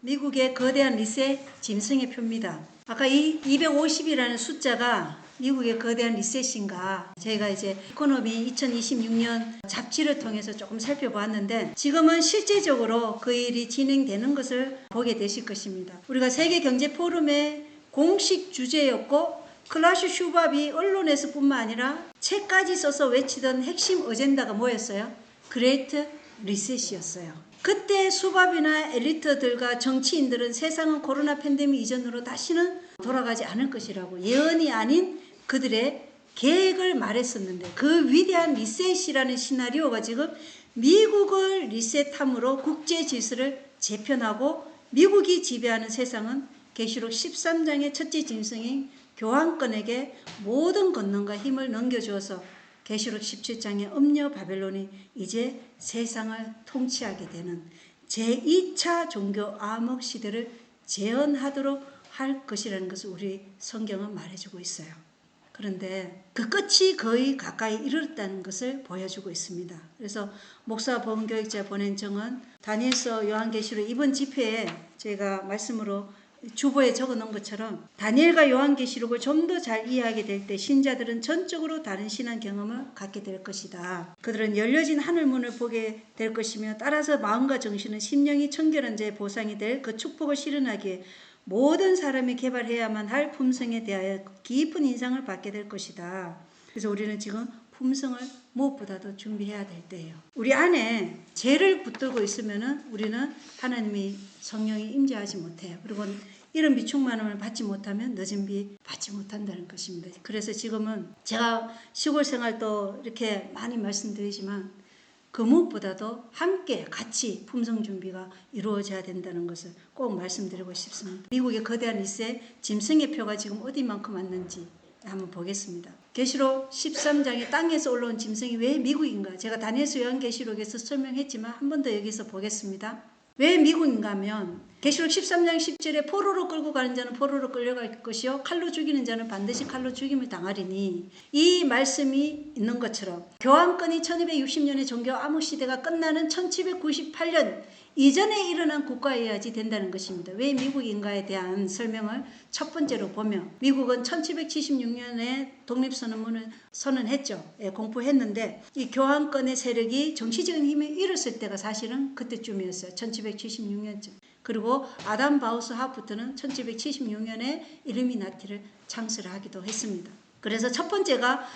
미국의 거대한 리셋 짐승의 표입니다. 아까 이 250이라는 숫자가 미국의 거대한 리셋인가, 저희가 이제 이코노미 2026년 잡지를 통해서 조금 살펴보았는데, 지금은 실제적으로 그 일이 진행되는 것을 보게 되실 것입니다. 우리가 세계경제포럼의 공식 주제였고, 클라우스 슈밥이 언론에서 뿐만 아니라 책까지 써서 외치던 핵심 어젠다가 뭐였어요? 그레이트 리셋이었어요. 그때 수밥이나 엘리트들과 정치인들은 세상은 코로나 팬데믹 이전으로 다시는 돌아가지 않을 것이라고 예언이 아닌 그들의 계획을 말했었는데, 그 위대한 리셋이라는 시나리오가 지금 미국을 리셋함으로 국제 질서를 재편하고 미국이 지배하는 세상은 계시록 13장의 첫째 짐승인 교황권에게 모든 권능과 힘을 넘겨주어서 계시록 17장의 음녀 바벨론이 이제 세상을 통치하게 되는 제2차 종교 암흑 시대를 재현하도록 할 것이라는 것을 우리 성경은 말해주고 있어요. 그런데 그 끝이 거의 가까이 이르렀다는 것을 보여주고 있습니다. 그래서 목사 보건교육자 본행정은 다니엘서 요한계시록 이번 집회에 제가 말씀으로 주보에 적어놓은 것처럼, 다니엘과 요한계시록을 좀 더 잘 이해하게 될 때 신자들은 전적으로 다른 신앙 경험을 갖게 될 것이다. 그들은 열려진 하늘문을 보게 될 것이며, 따라서 마음과 정신은 심령이 청결한 자의 보상이 될 그 축복을 실현하기에 모든 사람이 개발해야만 할 품성에 대하여 깊은 인상을 받게 될 것이다. 그래서 우리는 지금 품성을 무엇보다도 준비해야 될 때예요. 우리 안에 죄를 붙들고 있으면은 우리는 하나님이 성령이 임재하지 못해요. 그리고 이런 비충만함을 받지 못하면 늦은 비 받지 못한다는 것입니다. 그래서 지금은 제가 시골 생활도 이렇게 많이 말씀드리지만, 그 무엇보다도 함께 같이 품성 준비가 이루어져야 된다는 것을 꼭 말씀드리고 싶습니다. 미국의 거대한 리셋 짐승의 표가 지금 어디만큼 왔는지 한번 보겠습니다. 계시록 13장에 땅에서 올라온 짐승이 왜 미국인가? 제가 다니엘서 요한계시록에서 설명했지만 한 번 더 여기서 보겠습니다. 왜 미국인가 하면, 계시록 13장 10절에 포로로 끌고 가는 자는 포로로 끌려갈 것이요 칼로 죽이는 자는 반드시 칼로 죽임을 당하리니, 이 말씀이 있는 것처럼 교황권이 1260년의 종교 암흑 시대가 끝나는 1798년 이전에 일어난 국가여야지 된다는 것입니다. 왜 미국인가에 대한 설명을 첫 번째로 보면, 미국은 1776년에 독립선언문을 선언했죠. 공포했는데, 이 교황권의 세력이 정치적인 힘을 잃었을 때가 사실은 그때쯤이었어요. 1776년쯤. 그리고 아담 바우스 하프트는 1776년에 일루미나티를 창설하기도 했습니다. 그래서 첫 번째가,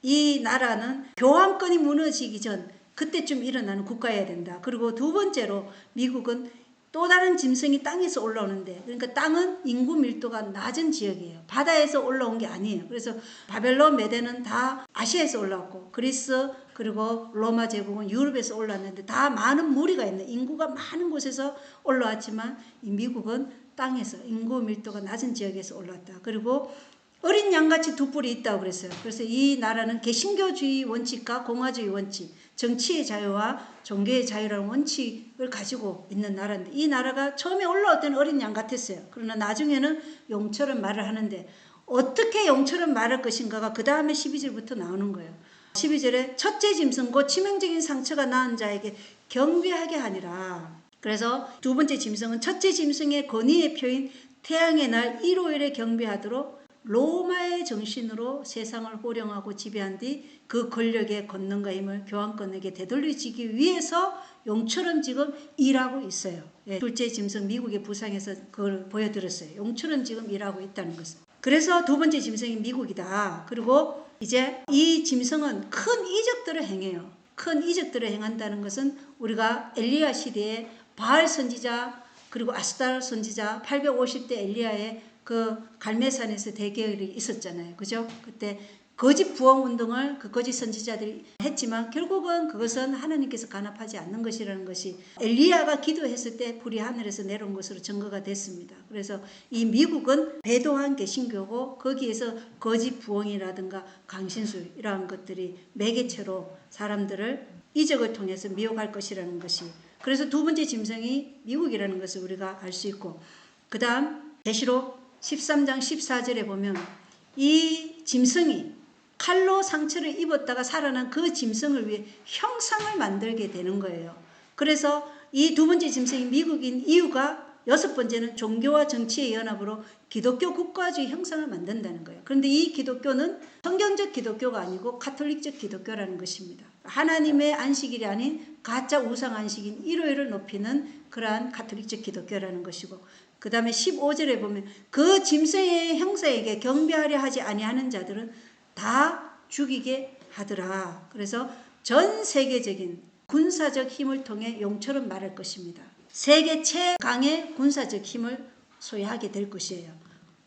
이 나라는 교황권이 무너지기 전 그때쯤 일어나는 국가여야 된다. 그리고 두 번째로, 미국은 또 다른 짐승이 땅에서 올라오는데, 그러니까 땅은 인구 밀도가 낮은 지역이에요. 바다에서 올라온 게 아니에요. 그래서 바벨론, 메데는 다 아시아에서 올라왔고, 그리스 그리고 로마 제국은 유럽에서 올라왔는데, 다 많은 무리가 있는, 인구가 많은 곳에서 올라왔지만, 이 미국은 땅에서 인구 밀도가 낮은 지역에서 올라왔다. 그리고 어린 양같이 두 뿔이 있다고 그랬어요. 그래서 이 나라는 개신교주의 원칙과 공화주의 원칙, 정치의 자유와 종교의 자유라는 원칙을 가지고 있는 나라인데, 이 나라가 처음에 올라올 때는 어린 양 같았어요. 그러나 나중에는 용처럼 말을 하는데, 어떻게 용처럼 말할 것인가가 그 다음에 12절부터 나오는 거예요. 12절에 첫째 짐승 곧 치명적인 상처가 나은 자에게 경배하게 하니라. 그래서 두 번째 짐승은 첫째 짐승의 권위의 표인 태양의 날 일요일에 경배하도록 로마의 정신으로 세상을 호령하고 지배한 뒤 그 권력의 권능과 힘을 교황권에게 되돌려주기 위해서 용처럼 지금 일하고 있어요. 둘째 짐승 미국의 부상에서 그걸 보여드렸어요. 용처럼 지금 일하고 있다는 것을. 그래서 두 번째 짐승이 미국이다. 그리고 이제 이 짐승은 큰 이적들을 행해요. 큰 이적들을 행한다는 것은 우리가 엘리야 시대에 바알 선지자 그리고 아스달 선지자 850대 엘리야의 그 갈매산에서 대결이 있었잖아요. 그죠? 그때 거짓 부흥 운동을 그 거짓 선지자들이 했지만, 결국은 그것은 하나님께서 간합하지 않는 것이라는 것이 엘리야가 기도했을 때 불이 하늘에서 내려온 것으로 증거가 됐습니다. 그래서 이 미국은 배도한 개신교고, 거기에서 거짓 부흥이라든가 강신술 이러한 것들이 매개체로 사람들을 이적을 통해서 미혹할 것이라는 것이, 그래서 두 번째 짐승이 미국이라는 것을 우리가 알 수 있고, 그 다음 계시록 13장 14절에 보면 이 짐승이 칼로 상처를 입었다가 살아난 그 짐승을 위해 형상을 만들게 되는 거예요. 그래서 이 두 번째 짐승이 미국인 이유가 여섯 번째는 종교와 정치의 연합으로 기독교 국가주의 형상을 만든다는 거예요. 그런데 이 기독교는 성경적 기독교가 아니고 가톨릭적 기독교라는 것입니다. 하나님의 안식일이 아닌 가짜 우상 안식인 일요일을 높이는 그러한 가톨릭적 기독교라는 것이고, 그 다음에 15절에 보면 그 짐승의 형사에게 경배하려 하지 아니하는 자들은 다 죽이게 하더라. 그래서 전 세계적인 군사적 힘을 통해 용처럼 말할 것입니다. 세계 최강의 군사적 힘을 소유하게 될 것이에요.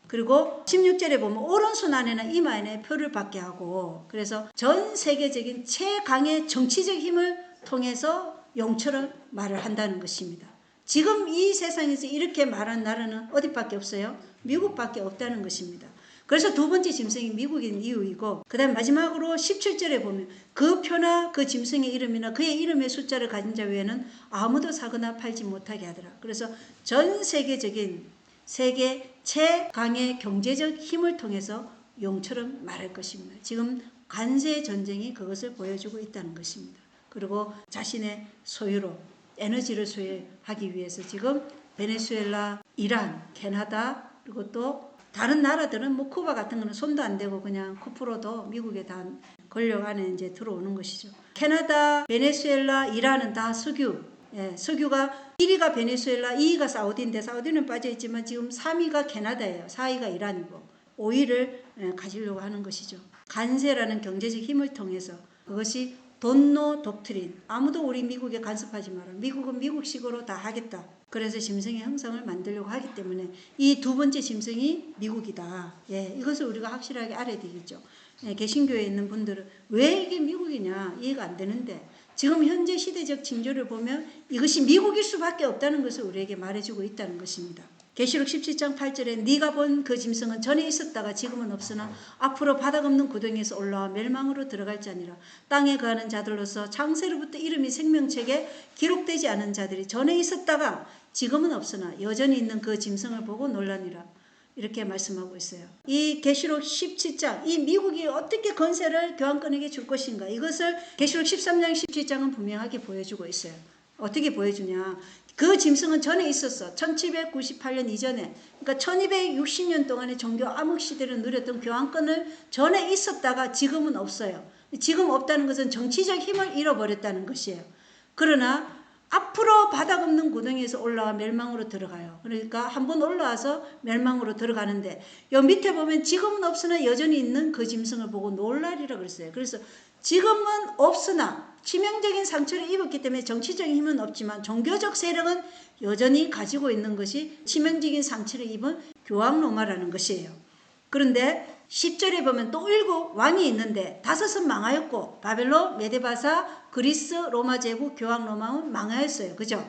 그리고 16절에 보면 오른손 안에나 이마 안에 표를 받게 하고, 그래서 전 세계적인 최강의 정치적 힘을 통해서 용처럼 말을 한다는 것입니다. 지금 이 세상에서 이렇게 말한 나라는 어디밖에 없어요? 미국밖에 없다는 것입니다. 그래서 두 번째 짐승이 미국인 이유이고, 그 다음 마지막으로 17절에 보면 그 표나 그 짐승의 이름이나 그의 이름의 숫자를 가진 자 외에는 아무도 사거나 팔지 못하게 하더라. 그래서 전 세계적인 세계 최강의 경제적 힘을 통해서 용처럼 말할 것입니다. 지금 관세 전쟁이 그것을 보여주고 있다는 것입니다. 그리고 자신의 소유로 에너지를 소유하기 위해서 지금 베네수엘라, 이란, 캐나다, 그리고 또 다른 나라들은 뭐 쿠바 같은 거는 손도 안 대고 그냥 코프로도 미국에 다 권력 안에 이제 들어오는 것이죠. 캐나다, 베네수엘라, 이란은 다 석유. 석유가 1위가 베네수엘라, 2위가 사우디인데 사우디는 빠져있지만 지금 3위가 캐나다예요. 4위가 이란이고 5위를 가지려고 하는 것이죠. 관세라는 경제적 힘을 통해서 그것이 돈노 독트린. 아무도 우리 미국에 간섭하지 마라. 미국은 미국식으로 다 하겠다. 그래서 짐승의 형상을 만들려고 하기 때문에 이 두 번째 짐승이 미국이다. 이것을 우리가 확실하게 알아야 되겠죠. 개신교에 있는 분들은 왜 이게 미국이냐 이해가 안 되는데, 지금 현재 시대적 징조를 보면 이것이 미국일 수밖에 없다는 것을 우리에게 말해주고 있다는 것입니다. 계시록 17장 8절에 네가 본 그 짐승은 전에 있었다가 지금은 없으나 앞으로 바닥 없는 구덩이에서 올라와 멸망으로 들어갈 자니라. 땅에 거하는 자들로서 창세로부터 이름이 생명책에 기록되지 않은 자들이 전에 있었다가 지금은 없으나 여전히 있는 그 짐승을 보고 놀라니라. 이렇게 말씀하고 있어요. 이 계시록 17장, 이 미국이 어떻게 건세를 교황권에게 줄 것인가, 이것을 계시록 13장 17장은 분명하게 보여주고 있어요. 어떻게 보여주냐, 그 짐승은 전에 있었어. 1798년 이전에, 그러니까 1260년 동안의 종교 암흑 시대를 누렸던 교황권을 전에 있었다가 지금은 없어요. 지금 없다는 것은 정치적 힘을 잃어버렸다는 것이에요. 그러나 앞으로 바닥 없는 구덩이에서 올라와 멸망으로 들어가요. 그러니까 한번 올라와서 멸망으로 들어가는데, 여 밑에 보면 지금은 없으나 여전히 있는 그 짐승을 보고 놀라리라 그랬어요. 그래서 지금은 없으나 치명적인 상처를 입었기 때문에 정치적인 힘은 없지만 종교적 세력은 여전히 가지고 있는 것이 치명적인 상처를 입은 교황 로마라는 것이에요. 그런데 10절에 보면 또 7 왕이 있는데 5은 망하였고 바벨론, 메데바사, 그리스, 로마 제국, 교황 로마는 망하였어요. 그죠?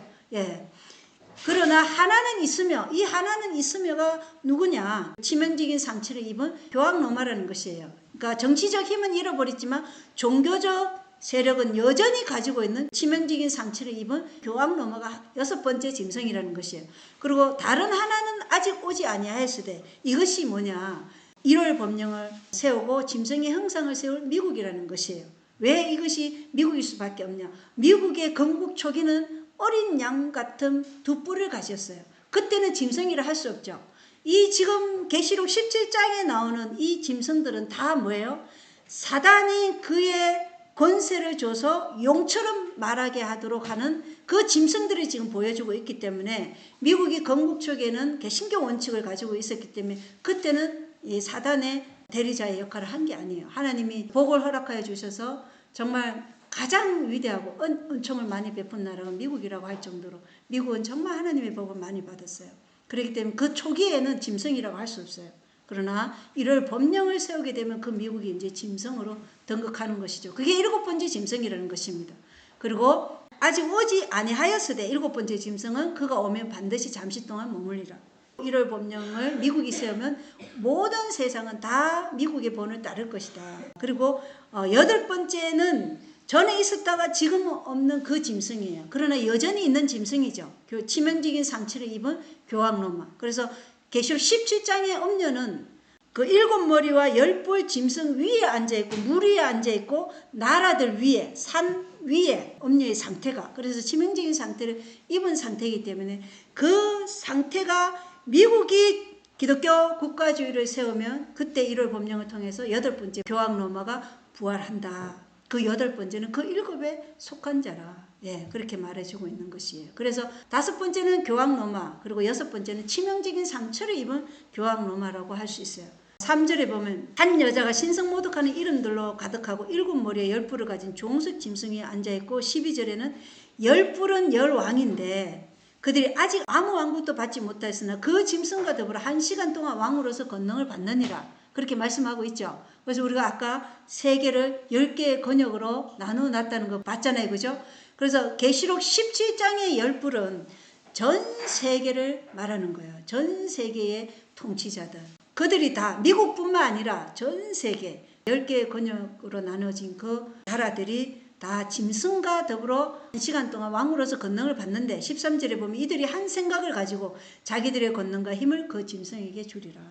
그러나 하나는 있으며, 이 하나는 있으며가 누구냐? 치명적인 상처를 입은 교황 로마라는 것이에요. 그러니까 정치적 힘은 잃어버렸지만 종교적 세력은 여전히 가지고 있는 치명적인 상처를 입은 교황 로마가 6번째 짐승이라는 것이에요. 그리고 다른 하나는 아직 오지 아니하였으되, 이것이 뭐냐? 1월 법령을 세우고 짐승의 형상을 세울 미국이라는 것이에요. 왜 이것이 미국일 수밖에 없냐? 미국의 건국 초기는 어린 양 같은 두 뿔을 가졌어요. 그때는 짐승이라 할 수 없죠. 이 지금 계시록 17장에 나오는 이 짐승들은 다 뭐예요? 사단이 그의 권세를 줘서 용처럼 말하게 하도록 하는 그 짐승들이 지금 보여주고 있기 때문에, 미국이 건국 초기에는 개신교 원칙을 가지고 있었기 때문에 그때는 이 사단의 대리자의 역할을 한 게 아니에요. 하나님이 복을 허락하여 주셔서 정말 가장 위대하고 은총을 많이 베푼 나라가 미국이라고 할 정도로 미국은 정말 하나님의 복을 많이 받았어요. 그렇기 때문에 그 초기에는 짐승이라고 할 수 없어요. 그러나 이를 법령을 세우게 되면 그 미국이 이제 짐승으로 등극하는 것이죠. 그게 7번째 짐승이라는 것입니다. 그리고 아직 오지 아니하였으되 7번째 짐승은 그가 오면 반드시 잠시 동안 머물리라. 1월 법령을 미국이 세우면 모든 세상은 다 미국의 본을 따를 것이다. 그리고 8번째는 전에 있었다가 지금 없는 그 짐승이에요. 그러나 여전히 있는 짐승이죠. 치명적인 상처를 입은 교황 로마. 그래서 계시록 17장의 엄녀는 그 7머리와 10뿔 짐승 위에 앉아있고 물 위에 앉아있고 나라들 위에, 산 위에 엄녀의 상태가, 그래서 치명적인 상태를 입은 상태이기 때문에 그 그 상태가 미국이 기독교 국가주의를 세우면 그때 1월 법령을 통해서 8번째 교황 로마가 부활한다. 그 8번째는 그 7에 속한 자라. 예, 그렇게 말해주고 있는 것이에요. 그래서 5번째는 교황 로마, 그리고 6번째는 치명적인 상처를 입은 교황 로마라고 할 수 있어요. 3절에 보면 한 여자가 신성모독하는 이름들로 가득하고 7머리에 10뿔을 가진 종색 짐승이 앉아있고, 12절에는 10뿔은 10왕인데 그들이 아직 아무 왕국도 받지 못하였으나 그 짐승과 더불어 1시간 동안 왕으로서 권능을 받느니라. 그렇게 말씀하고 있죠. 그래서 우리가 아까 세계를 10개의 권역으로 나누어 놨다는 거 봤잖아요. 그죠? 그래서 계시록 17장의 10뿔은 전 세계를 말하는 거예요. 전 세계의 통치자들. 그들이 다 미국뿐만 아니라 전 세계 10개의 권역으로 나눠진 그 나라들이 다 짐승과 더불어 1시간 동안 왕으로서 권능을 받는데, 13절에 보면 이들이 한 생각을 가지고 자기들의 권능과 힘을 그 짐승에게 주리라.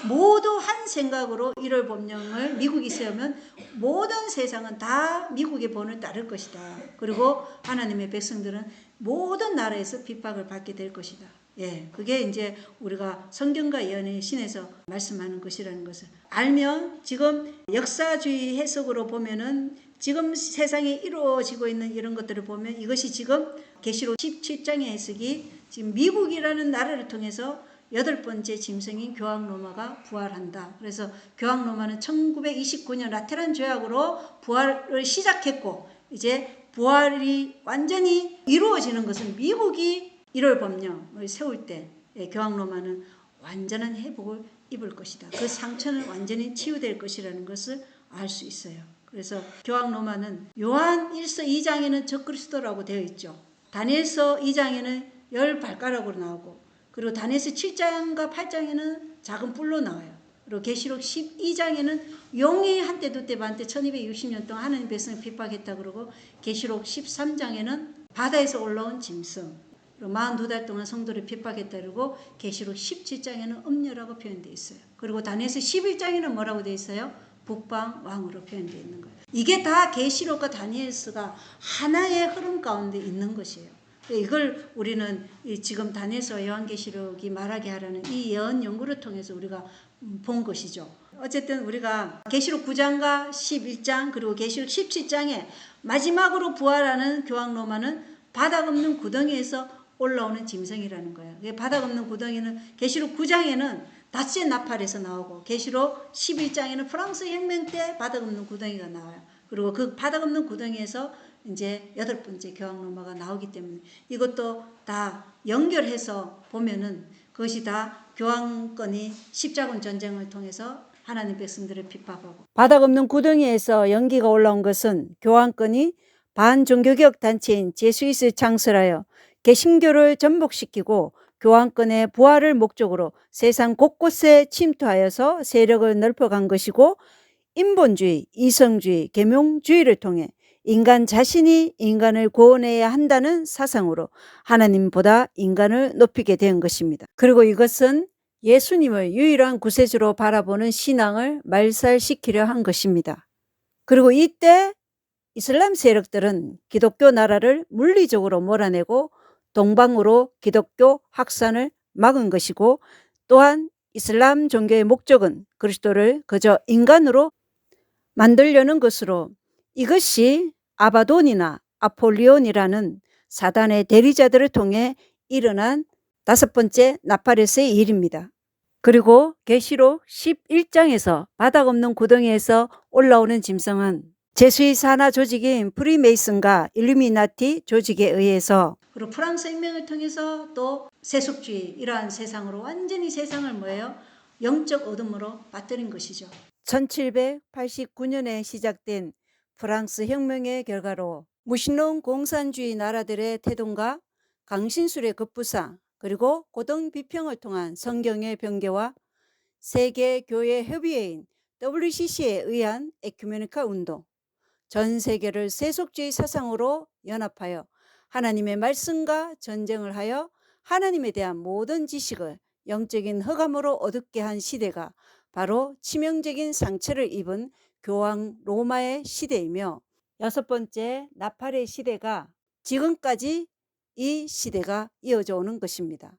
모두 한 생각으로 1월 법령을 미국이 세우면 모든 세상은 다 미국의 본을 따를 것이다. 그리고 하나님의 백성들은 모든 나라에서 핍박을 받게 될 것이다. 예, 그게 이제 우리가 성경과 예언의 신에서 말씀하는 것이라는 것을 알면, 지금 역사주의 해석으로 보면은 지금 세상에 이루어지고 있는 이런 것들을 보면 이것이 지금 계시록 17장의 해석이 지금 미국이라는 나라를 통해서 8번째 짐승인 교황 로마가 부활한다. 그래서 교황 로마는 1929년 라테란 조약으로 부활을 시작했고, 이제 부활이 완전히 이루어지는 것은 미국이 1월 법령을 세울 때 교황 로마는 완전한 회복을 입을 것이다. 그 상처는 완전히 치유될 것이라는 것을 알 수 있어요. 그래서 교황 로마는 요한 1서 2장에는 적그리스도라고 되어 있죠. 다니엘서 2장에는 10발가락으로 나오고, 그리고 다니엘서 7장과 8장에는 작은 뿔로 나와요. 그리고 계시록 12장에는 용이 한때 두때 반때 1260년 동안 하나님 백성을 핍박했다 그러고, 계시록 13장에는 바다에서 올라온 짐승, 42달 동안 성도를 핍박했다 그러고, 계시록 17장에는 음녀라고 표현되어 있어요. 그리고 다니엘서 11장에는 뭐라고 되어 있어요? 북방 왕으로 표현되어 있는 거예요. 이게 다 계시록과 다니엘서가 하나의 흐름 가운데 있는 것이에요. 이걸 우리는 지금 다니엘서와 요한계시록이 말하게 하라는 이 예언 연구를 통해서 우리가 본 것이죠. 어쨌든 우리가 계시록 9장과 11장 그리고 계시록 17장에 마지막으로 부활하는 교황 로마는 바닥 없는 구덩이에서 올라오는 짐승이라는 거예요. 바닥 없는 구덩이는 계시록 9장에는 닷새 나팔에서 나오고, 계시록 11장에는 프랑스 혁명 때 바닥 없는 구덩이가 나와요. 그리고 그 바닥 없는 구덩이에서 이제 8번째 교황 로마가 나오기 때문에 이것도 다 연결해서 보면은 그것이 다 교황권이 십자군 전쟁을 통해서 하나님 백성들을 핍박하고, 바닥 없는 구덩이에서 연기가 올라온 것은 교황권이 반종교개혁 단체인 제수잇을 창설하여 개신교를 전복시키고 교황권의 부활을 목적으로 세상 곳곳에 침투하여서 세력을 넓혀간 것이고, 인본주의, 이성주의, 계명주의를 통해 인간 자신이 인간을 구원해야 한다는 사상으로 하나님보다 인간을 높이게 된 것입니다. 그리고 이것은 예수님을 유일한 구세주로 바라보는 신앙을 말살시키려 한 것입니다. 그리고 이때 이슬람 세력들은 기독교 나라를 물리적으로 몰아내고 동방으로 기독교 확산을 막은 것이고, 또한 이슬람 종교의 목적은 그리스도를 그저 인간으로 만들려는 것으로, 이것이 아바돈이나 아폴리온이라는 사단의 대리자들을 통해 일어난 5번째 나팔에서의 일입니다. 그리고 계시록 11장에서 바닥 없는 구덩이에서 올라오는 짐승은 제수의 산하 조직인 프리메이슨과 일루미나티 조직에 의해서, 그리고 프랑스 혁명을 통해서 또 세속주의 이러한 세상으로 완전히 세상을 뭐예요? 영적 어둠으로 빠뜨린 것이죠. 1789년에 시작된 프랑스 혁명의 결과로 무신론 공산주의 나라들의 태동과 강신술의 급부상, 그리고 고등 비평을 통한 성경의 변개와 세계교회 협의회인 WCC에 의한 에큐메니카 운동, 전 세계를 세속주의 사상으로 연합하여 하나님의 말씀과 전쟁을 하여 하나님에 대한 모든 지식을 영적인 흑암으로 어둡게 한 시대가 바로 치명적인 상처를 입은 교황 로마의 시대이며, 6번째 나팔의 시대가 지금까지 이 시대가 이어져 오는 것입니다.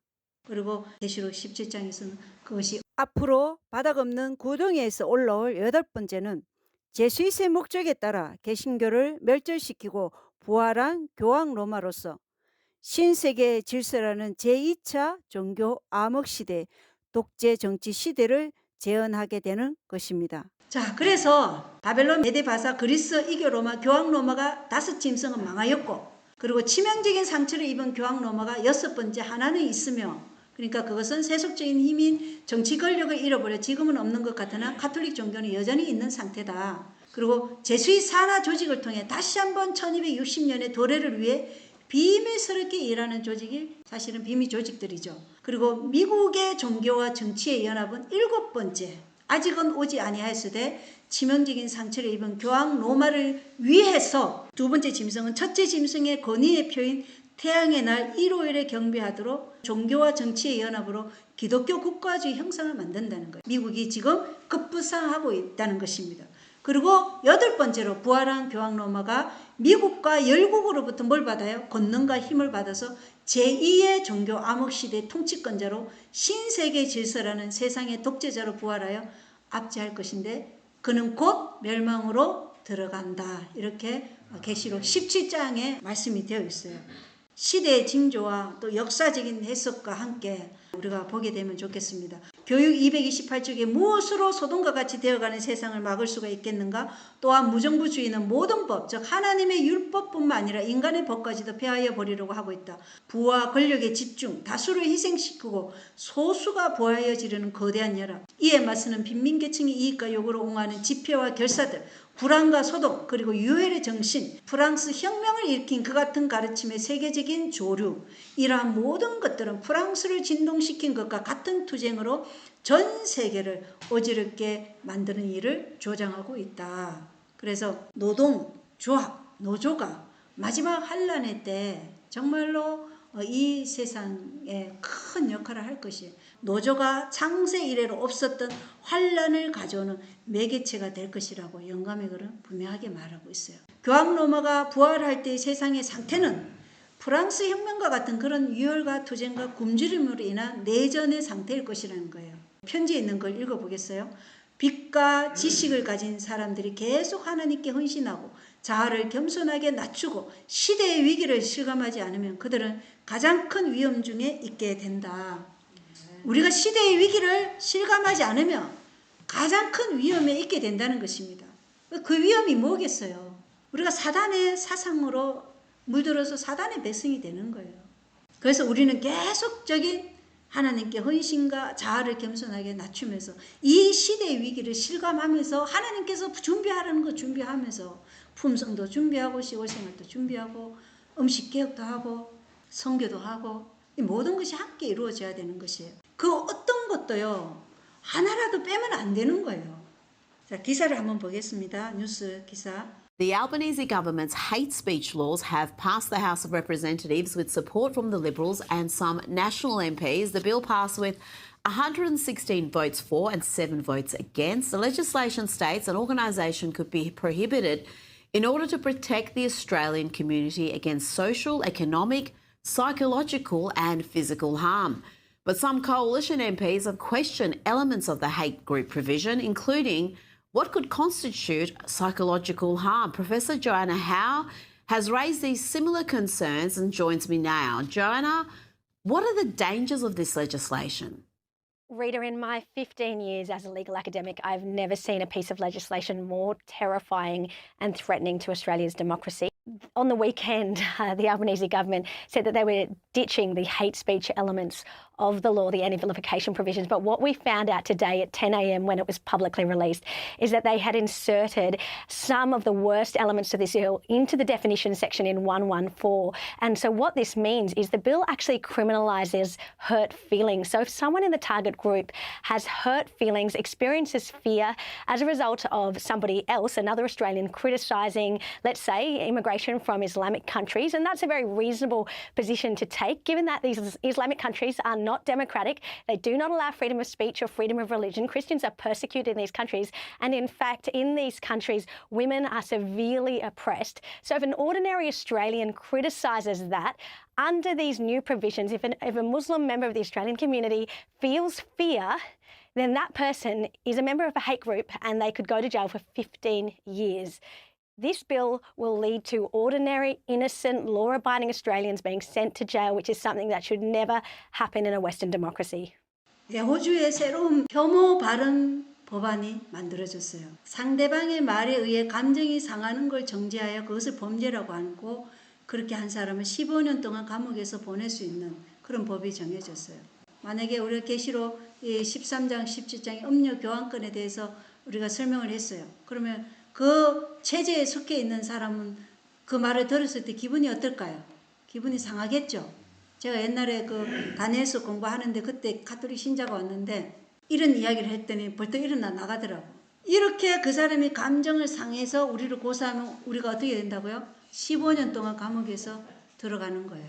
그리고 계시록 17장에서는 그것이 앞으로 바닥 없는 구덩이에서 올라올 8번째는 제수잇의 목적에 따라 개신교를 멸절시키고 부활한 교황 로마로서 신세계 질서라는 제2차 종교 암흑시대 독재 정치 시대를 재현하게 되는 것입니다. 자, 그래서 바벨론, 메데, 바사, 그리스, 이교 로마, 교황 로마가 5 짐승은 망하였고, 그리고 치명적인 상처를 입은 교황 로마가 6번째 하나는 있으며, 그러니까 그것은 세속적인 힘인 정치 권력을 잃어버려 지금은 없는 것 같으나 가톨릭 종교는 여전히 있는 상태다. 그리고 제수잇 산하 조직을 통해 다시 한번 1260년의 도래를 위해 비밀스럽게 일하는 조직이 사실은 비밀 조직들이죠. 그리고 미국의 종교와 정치의 연합은 7번째, 아직은 오지 아니하였으되 치명적인 상처를 입은 교황 로마를 위해서 2번째 짐승은 첫째 짐승의 권위의 표인 태양의 날 일요일에 경배하도록 종교와 정치의 연합으로 기독교 국가주의 형상을 만든다는 거예요. 미국이 지금 급부상하고 있다는 것입니다. 그리고 8번째로 부활한 교황 로마가 미국과 열국으로부터 뭘 받아요? 권능과 힘을 받아서 제2의 종교 암흑시대 통치권자로 신세계 질서라는 세상의 독재자로 부활하여 압제할 것인데 그는 곧 멸망으로 들어간다. 이렇게 계시록 17장에 말씀이 되어 있어요. 시대의 징조와 또 역사적인 해석과 함께 우리가 보게 되면 좋겠습니다. 교육 228쪽에 무엇으로 소돔과 같이 되어가는 세상을 막을 수가 있겠는가? 또한 무정부주의는 모든 법, 즉 하나님의 율법뿐만 아니라 인간의 법까지도 폐하여 버리려고 하고 있다. 부와 권력의 집중, 다수를 희생시키고 소수가 부하여지려는 거대한 열악. 이에 맞서는 빈민계층의 이익과 요구를 옹호하는 집회와 결사들, 불안과 소동, 그리고 유혈의 정신, 프랑스 혁명을 일으킨 그 같은 가르침의 세계적인 조류, 이러한 모든 것들은 프랑스를 진동시킨 것과 같은 투쟁으로 전 세계를 어지럽게 만드는 일을 조장하고 있다. 그래서 노동, 조합, 노조가 마지막 환란의 때 정말로 이 세상에 큰 역할을 할 것이에요. 노조가 창세 이래로 없었던 환란을 가져오는 매개체가 될 것이라고 영감의 글은 분명하게 말하고 있어요. 교황 로마가 부활할 때의 세상의 상태는 프랑스 혁명과 같은 그런 유혈과 투쟁과 굶주림으로 인한 내전의 상태일 것이라는 거예요. 편지에 있는 걸 읽어보겠어요? 빛과 지식을 가진 사람들이 계속 하나님께 헌신하고 자아를 겸손하게 낮추고 시대의 위기를 실감하지 않으면 그들은 가장 큰 위험 중에 있게 된다. 우리가 시대의 위기를 실감하지 않으면 가장 큰 위험에 있게 된다는 것입니다. 그 위험이 뭐겠어요? 우리가 사단의 사상으로 물들어서 사단의 백성이 되는 거예요. 그래서 우리는 계속적인 하나님께 헌신과 자아를 겸손하게 낮추면서 이 시대의 위기를 실감하면서 하나님께서 준비하라는 거 준비하면서 품성도 준비하고 시골생활도 준비하고 음식 개혁도 하고 선교도 하고 이 모든 것이 함께 이루어져야 되는 것이에요. 그 어떤 것도요 하나라도 빼면 안 되는 거예요. 자, 기사를 한번 보겠습니다. 뉴스 기사. The Albanese government's hate speech laws have passed the House of Representatives with support from the Liberals and some National MPs. The bill passed with 116 votes for and 7 votes against. The legislation states an organisation could be prohibited in order to protect the Australian community against social, economic, psychological and physical harm. But some coalition MPs have questioned elements of the hate group provision, including what could constitute psychological harm. Professor Joanna Howe has raised these similar concerns and joins me now. Joanna, what are the dangers of this legislation? Rita, in my 15 years as a legal academic, I've never seen a piece of legislation more terrifying and threatening to Australia's democracy. On the weekend, the Albanese government said that they were ditching the hate speech elements of the law, the anti-vilification provisions. But what we found out today at 10 a.m. when it was publicly released is that they had inserted some of the worst elements of this bill into the definition section in 114. And so what this means is the bill actually criminalises hurt feelings. So if someone in the target group has hurt feelings, experiences fear as a result of somebody else, another Australian, criticising, let's say, immigration from Islamic countries, and that's a very reasonable position to take, given that these Islamic countries are not democratic. They do not allow freedom of speech or freedom of religion. Christians are persecuted in these countries. And in fact, in these countries, women are severely oppressed. So if an ordinary Australian criticises that, under these new provisions, if a Muslim member of the Australian community feels fear, then that person is a member of a hate group and they could go to jail for 15 years. This bill will lead to ordinary, innocent, law-abiding Australians being sent to jail, which is something that should never happen in a Western democracy. 네, 호주의 새로운 혐오 발언 법안이 만들어졌어요. 상대방의 말에 의해 감정이 상하는 걸 정지하여 그것을 범죄라고 하고 그렇게 한 사람은 15년 동안 감옥에서 보낼 수 있는 그런 법이 정해졌어요. 만약에 우리가 계시록 13장, 17장의 음료 교환권에 대해서 우리가 설명을 했어요. 그러면 그 체제에 속해 있는 사람은 그 말을 들었을 때 기분이 어떨까요? 기분이 상하겠죠. 제가 옛날에 그 다니엘서 공부하는데 그때 가톨릭 신자가 왔는데 이런 이야기를 했더니 벌떡 일어나 나가더라고. 이렇게 그 사람이 감정을 상해서 우리를 고소하면 우리가 어떻게 된다고요? 15년 동안 감옥에서 들어가는 거예요.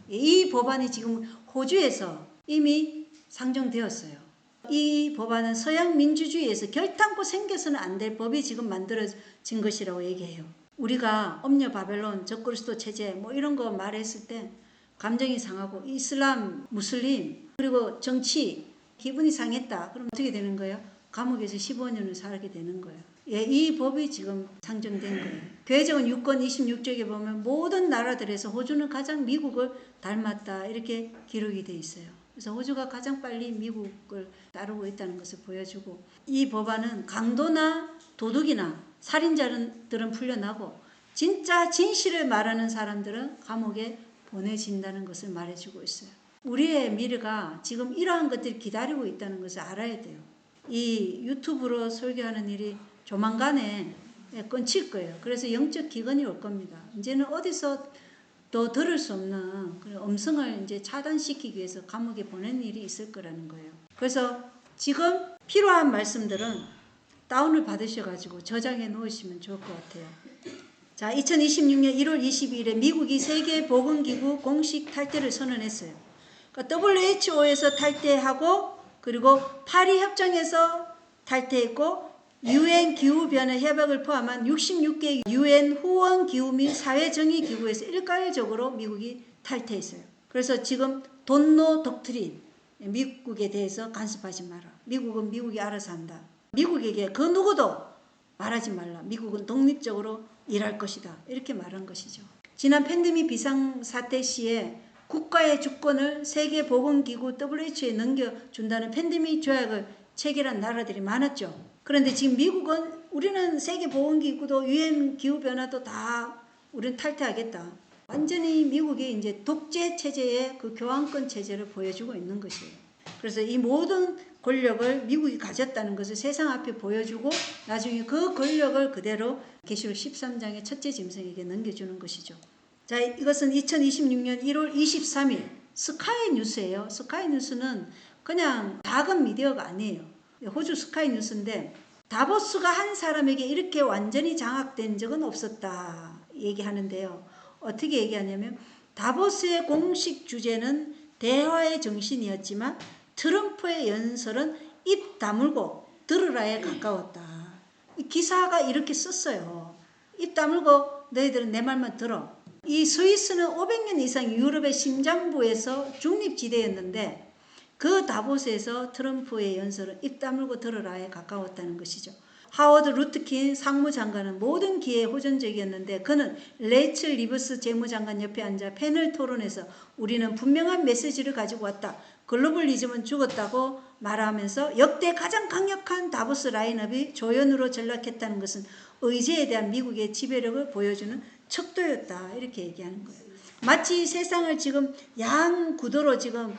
이 법안이 지금 호주에서 이미 상정되었어요. 이 법안은 서양 민주주의에서 결탄코 생겨서는 안 될 법이 지금 만들어진 것이라고 얘기해요. 우리가 엄녀 바벨론, 적그리스도 체제 뭐 이런 거 말했을 때 감정이 상하고 이슬람, 무슬림 그리고 정치 기분이 상했다. 그럼 어떻게 되는 거예요? 감옥에서 15년을 살게 되는 거예요. 예, 이 법이 지금 상정된 거예요. 교회적인 유권 26쪽에 보면 모든 나라들에서 호주는 가장 미국을 닮았다 이렇게 기록이 돼 있어요. 그래서 호주가 가장 빨리 미국을 따르고 있다는 것을 보여주고 이 법안은 강도나 도둑이나 살인자들은 풀려나고 진짜 진실을 말하는 사람들은 감옥에 보내진다는 것을 말해주고 있어요. 우리의 미래가 지금 이러한 것들이 기다리고 있다는 것을 알아야 돼요. 이 유튜브로 설교하는 일이 조만간에 끊칠 거예요. 그래서 영적 기근이 올 겁니다. 이제는 어디서 또 들을 수 없는 그런 음성을 이제 차단시키기 위해서 감옥에 보내는 일이 있을 거라는 거예요. 그래서 지금 필요한 말씀들은 다운을 받으셔가지고 저장해 놓으시면 좋을 것 같아요. 자, 2026년 1월 22일에 미국이 세계보건기구 공식 탈퇴를 선언했어요. 그러니까 WHO에서 탈퇴하고 그리고 파리 협정에서 탈퇴했고 UN 기후변화 협약을 포함한 66개 UN 후원 기후 및 사회정의 기구에서 일괄적으로 미국이 탈퇴했어요. 그래서 지금 돈노 독트린 미국에 대해서 간섭하지 마라. 미국은 미국이 알아서 한다. 미국에게 그 누구도 말하지 말라. 미국은 독립적으로 일할 것이다. 이렇게 말한 것이죠. 지난 팬데믹 비상사태 시에 국가의 주권을 세계보건기구 WHO에 넘겨준다는 팬데믹 조약을 체결한 나라들이 많았죠. 그런데 지금 미국은 우리는 세계보건기구도 UN 기후변화도 다 우리는 탈퇴하겠다. 완전히 미국이 이제 독재 체제의 그 교환권 체제를 보여주고 있는 것이에요. 그래서 이 모든 권력을 미국이 가졌다는 것을 세상 앞에 보여주고 나중에 그 권력을 그대로 계시록 13장의 첫째 짐승에게 넘겨주는 것이죠. 자, 이것은 2026년 1월 23일 스카이 뉴스예요. 스카이 뉴스는 그냥 작은 미디어가 아니에요. 호주 스카이 뉴스인데 다보스가 한 사람에게 이렇게 완전히 장악된 적은 없었다 얘기하는데요. 어떻게 얘기하냐면 다보스의 공식 주제는 대화의 정신이었지만 트럼프의 연설은 입 다물고 들으라에 가까웠다. 이 기사가 이렇게 썼어요. 입 다물고 너희들은 내 말만 들어. 이 스위스는 500년 이상 유럽의 심장부에서 중립지대였는데 그 다보스에서 트럼프의 연설은 입 다물고 들으라에 가까웠다는 것이죠. 하워드 루트킨 상무장관은 모든 기회에 호전적이었는데 그는 레이첼 리버스 재무장관 옆에 앉아 패널 토론에서 우리는 분명한 메시지를 가지고 왔다. 글로벌리즘은 죽었다고 말하면서 역대 가장 강력한 다보스 라인업이 조연으로 전락했다는 것은 의제에 대한 미국의 지배력을 보여주는 척도였다. 이렇게 얘기하는 거예요. 마치 세상을 지금 양구도로 지금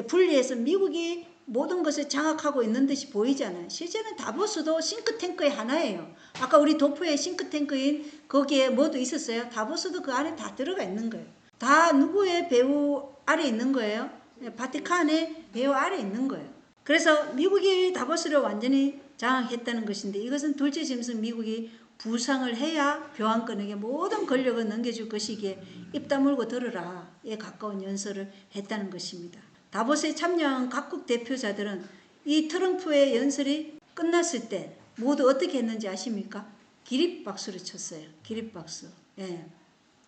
분리해서 미국이 모든 것을 장악하고 있는 듯이 보이잖아요. 실제는 다보스도 싱크탱크의 하나예요. 아까 우리 도포의 싱크탱크인 거기에 뭐도 있었어요? 다보스도 그 안에 다 들어가 있는 거예요. 다 누구의 배후 아래 있는 거예요? 바티칸의 배후 아래 있는 거예요. 그래서 미국이 다보스를 완전히 장악했다는 것인데 이것은 둘째 짐승 미국이 부상을 해야 교환권에게 모든 권력을 넘겨줄 것이기에 입 다물고 들으라에 가까운 연설을 했다는 것입니다. 다보스에 참여한 각국 대표자들은 이 트럼프의 연설이 끝났을 때 모두 어떻게 했는지 아십니까? 기립박수를 쳤어요. 기립박수. 예.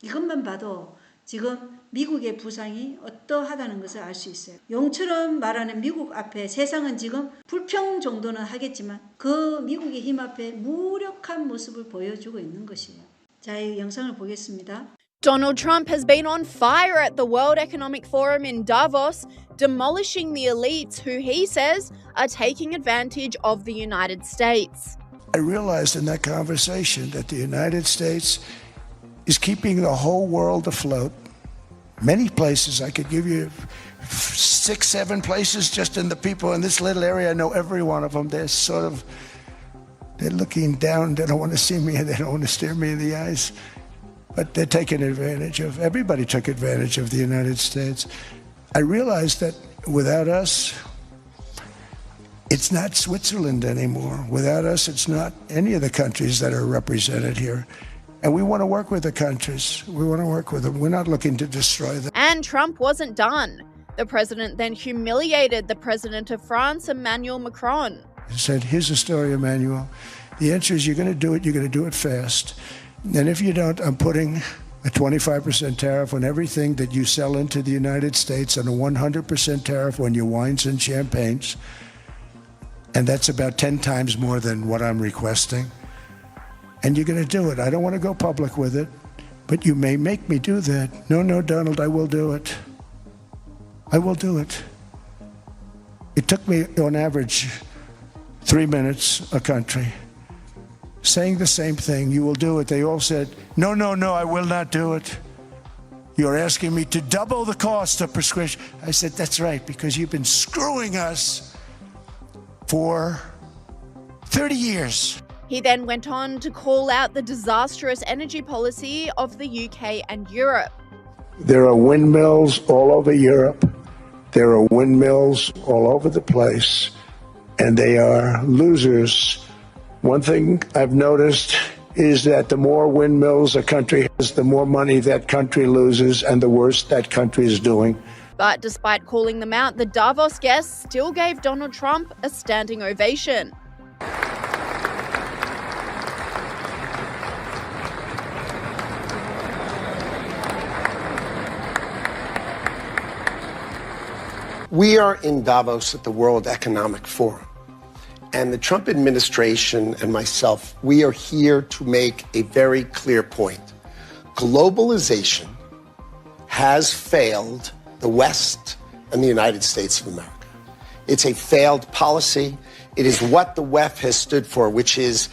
이것만 봐도 지금 미국의 부상이 어떠하다는 것을 알 수 있어요. 용처럼 말하는 미국 앞에 세상은 지금 불평 정도는 하겠지만 그 미국의 힘 앞에 무력한 모습을 보여주고 있는 것이에요. 자, 이 영상을 보겠습니다. Donald Trump has been on fire at the World Economic Forum in Davos, demolishing the elites who he says are taking advantage of the United States. I realized in that conversation that the United States is keeping the whole world afloat. Many places, I could give you 6, 7 places just in the people in this little area. I know every one of them. They're looking down. They don't want to see me and they don't want to stare me in the eyes. But they're taking advantage of, everybody took advantage of the United States. I realized that without us, it's not Switzerland anymore. Without us, it's not any of the countries that are represented here. And we want to work with the countries. We want to work with them. We're not looking to destroy them. And Trump wasn't done. The president then humiliated the president of France, Emmanuel Macron. He said, here's the story, Emmanuel. The answer is you're going to do it. You're going to do it fast. And if you don't, I'm putting a 25% tariff on everything that you sell into the United States and a 100% tariff on your wines and champagnes. And that's about 10 times more than what I'm requesting. And you're going to do it. I don't want to go public with it, but you may make me do that. No, Donald, I will do it. I will do it. It took me, on average, 3 minutes a country saying the same thing. You will do it. They all said, no, I will not do it. You're asking me to double the cost of prescription. I said, that's right, because you've been screwing us for 30 years. He then went on to call out the disastrous energy policy of the UK and Europe. There are windmills all over Europe. There are windmills all over the place, and they are losers. One thing I've noticed is that the more windmills a country has, the more money that country loses and the worse that country is doing. But despite calling them out, the Davos guests still gave Donald Trump a standing ovation. We are in Davos at the World Economic Forum. And the Trump administration and myself, we are here to make a very clear point. Globalization has failed the West and the United States of America. It's a failed policy. It is what the WEF has stood for, which is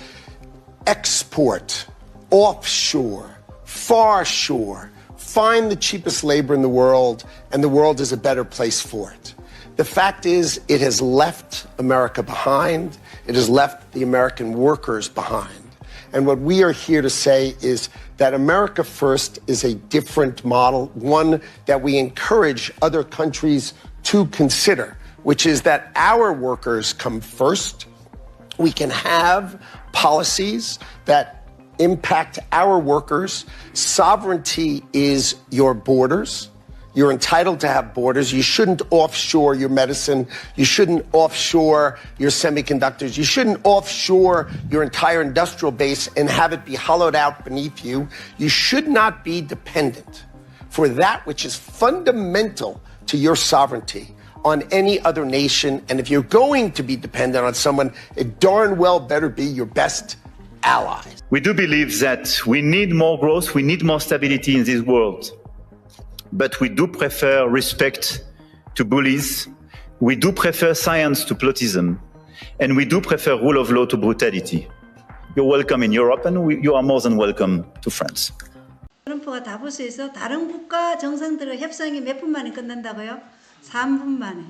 export, offshore, far shore, find the cheapest labor in the world, and the world is a better place for it. The fact is, it has left America behind. It has left the American workers behind. And what we are here to say is that America First is a different model, one that we encourage other countries to consider, which is that our workers come first. We can have policies that impact our workers. Sovereignty is your borders. You're entitled to have borders. You shouldn't offshore your medicine. You shouldn't offshore your semiconductors. You shouldn't offshore your entire industrial base and have it be hollowed out beneath you. You should not be dependent for that which is fundamental to your sovereignty on any other nation. And if you're going to be dependent on someone, it darn well better be your best allies. We do believe that we need more growth, we need more stability in this world. But we do prefer respect to bullies. We do prefer science to plotism. And we do prefer rule of law to brutality. You're welcome in Europe, and you are more than welcome to France. 트럼프가 다보스에서 다른 국가 정상들의 협상이 몇 분 만에 끝난다고요? 3분 만에.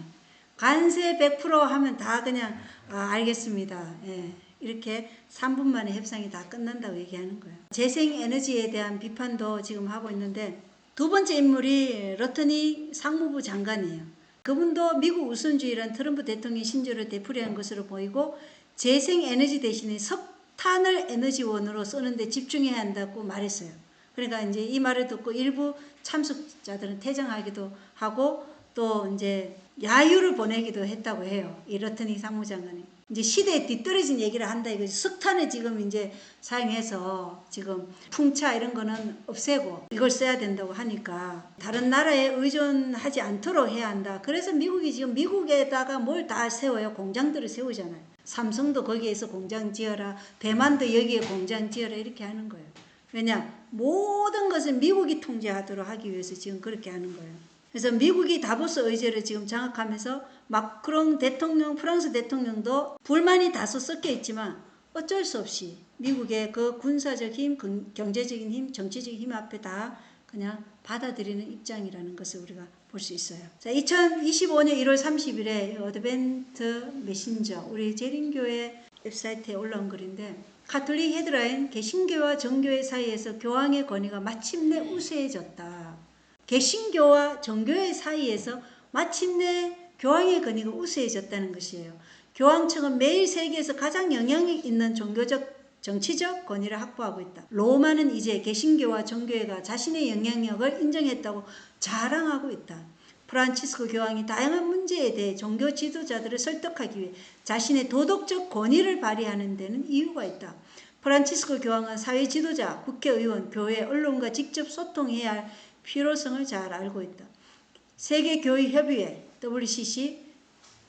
관세 100% 하면 다 그냥 알겠습니다. 예, 이렇게 3분 만에 협상이 다 끝난다고 얘기하는 거예요. 재생에너지에 대한 비판도 지금 하고 있는데 두 번째 인물이 러터니 상무부 장관이에요. 그분도 미국 우선주의란 트럼프 대통령의 신조를 되풀이한 것으로 보이고 재생에너지 대신에 석탄을 에너지원으로 쓰는데 집중해야 한다고 말했어요. 그러니까 이제 이 말을 듣고 일부 참석자들은 퇴장하기도 하고 또 이제 야유를 보내기도 했다고 해요. 이 러트니 상무장관이. 이제 시대에 뒤떨어진 얘기를 한다 이거지. 석탄을 지금 이제 사용해서 지금 풍차 이런 거는 없애고 이걸 써야 된다고 하니까 다른 나라에 의존하지 않도록 해야 한다. 그래서 미국이 지금 미국에다가 뭘 다 세워요. 공장들을 세우잖아요. 삼성도 거기에서 공장 지어라. 대만도 여기에 공장 지어라. 이렇게 하는 거예요. 왜냐? 모든 것을 미국이 통제하도록 하기 위해서 지금 그렇게 하는 거예요. 그래서 미국이 다보스 의제를 지금 장악하면서 마크롱 대통령, 프랑스 대통령도 불만이 다소 섞여 있지만 어쩔 수 없이 미국의 그 군사적 힘, 경제적인 힘, 정치적인 힘 앞에 다 그냥 받아들이는 입장이라는 것을 우리가 볼 수 있어요. 자, 2025년 1월 30일에 어드벤트 메신저, 우리 재림교회 웹사이트에 올라온 글인데 가톨릭 헤드라인 개신교와 정교회 사이에서 교황의 권위가 마침내 우세해졌다. 개신교와 정교회 사이에서 마침내 교황의 권위가 우세해졌다는 것이에요. 교황청은 매일 세계에서 가장 영향력 있는 종교적, 정치적 권위를 확보하고 있다. 로마는 이제 개신교와 정교회가 자신의 영향력을 인정했다고 자랑하고 있다. 프란치스코 교황이 다양한 문제에 대해 종교 지도자들을 설득하기 위해 자신의 도덕적 권위를 발휘하는 데는 이유가 있다. 프란치스코 교황은 사회 지도자, 국회의원, 교회, 언론과 직접 소통해야 할 필요성을 잘 알고 있다. 세계교회협의회 WCC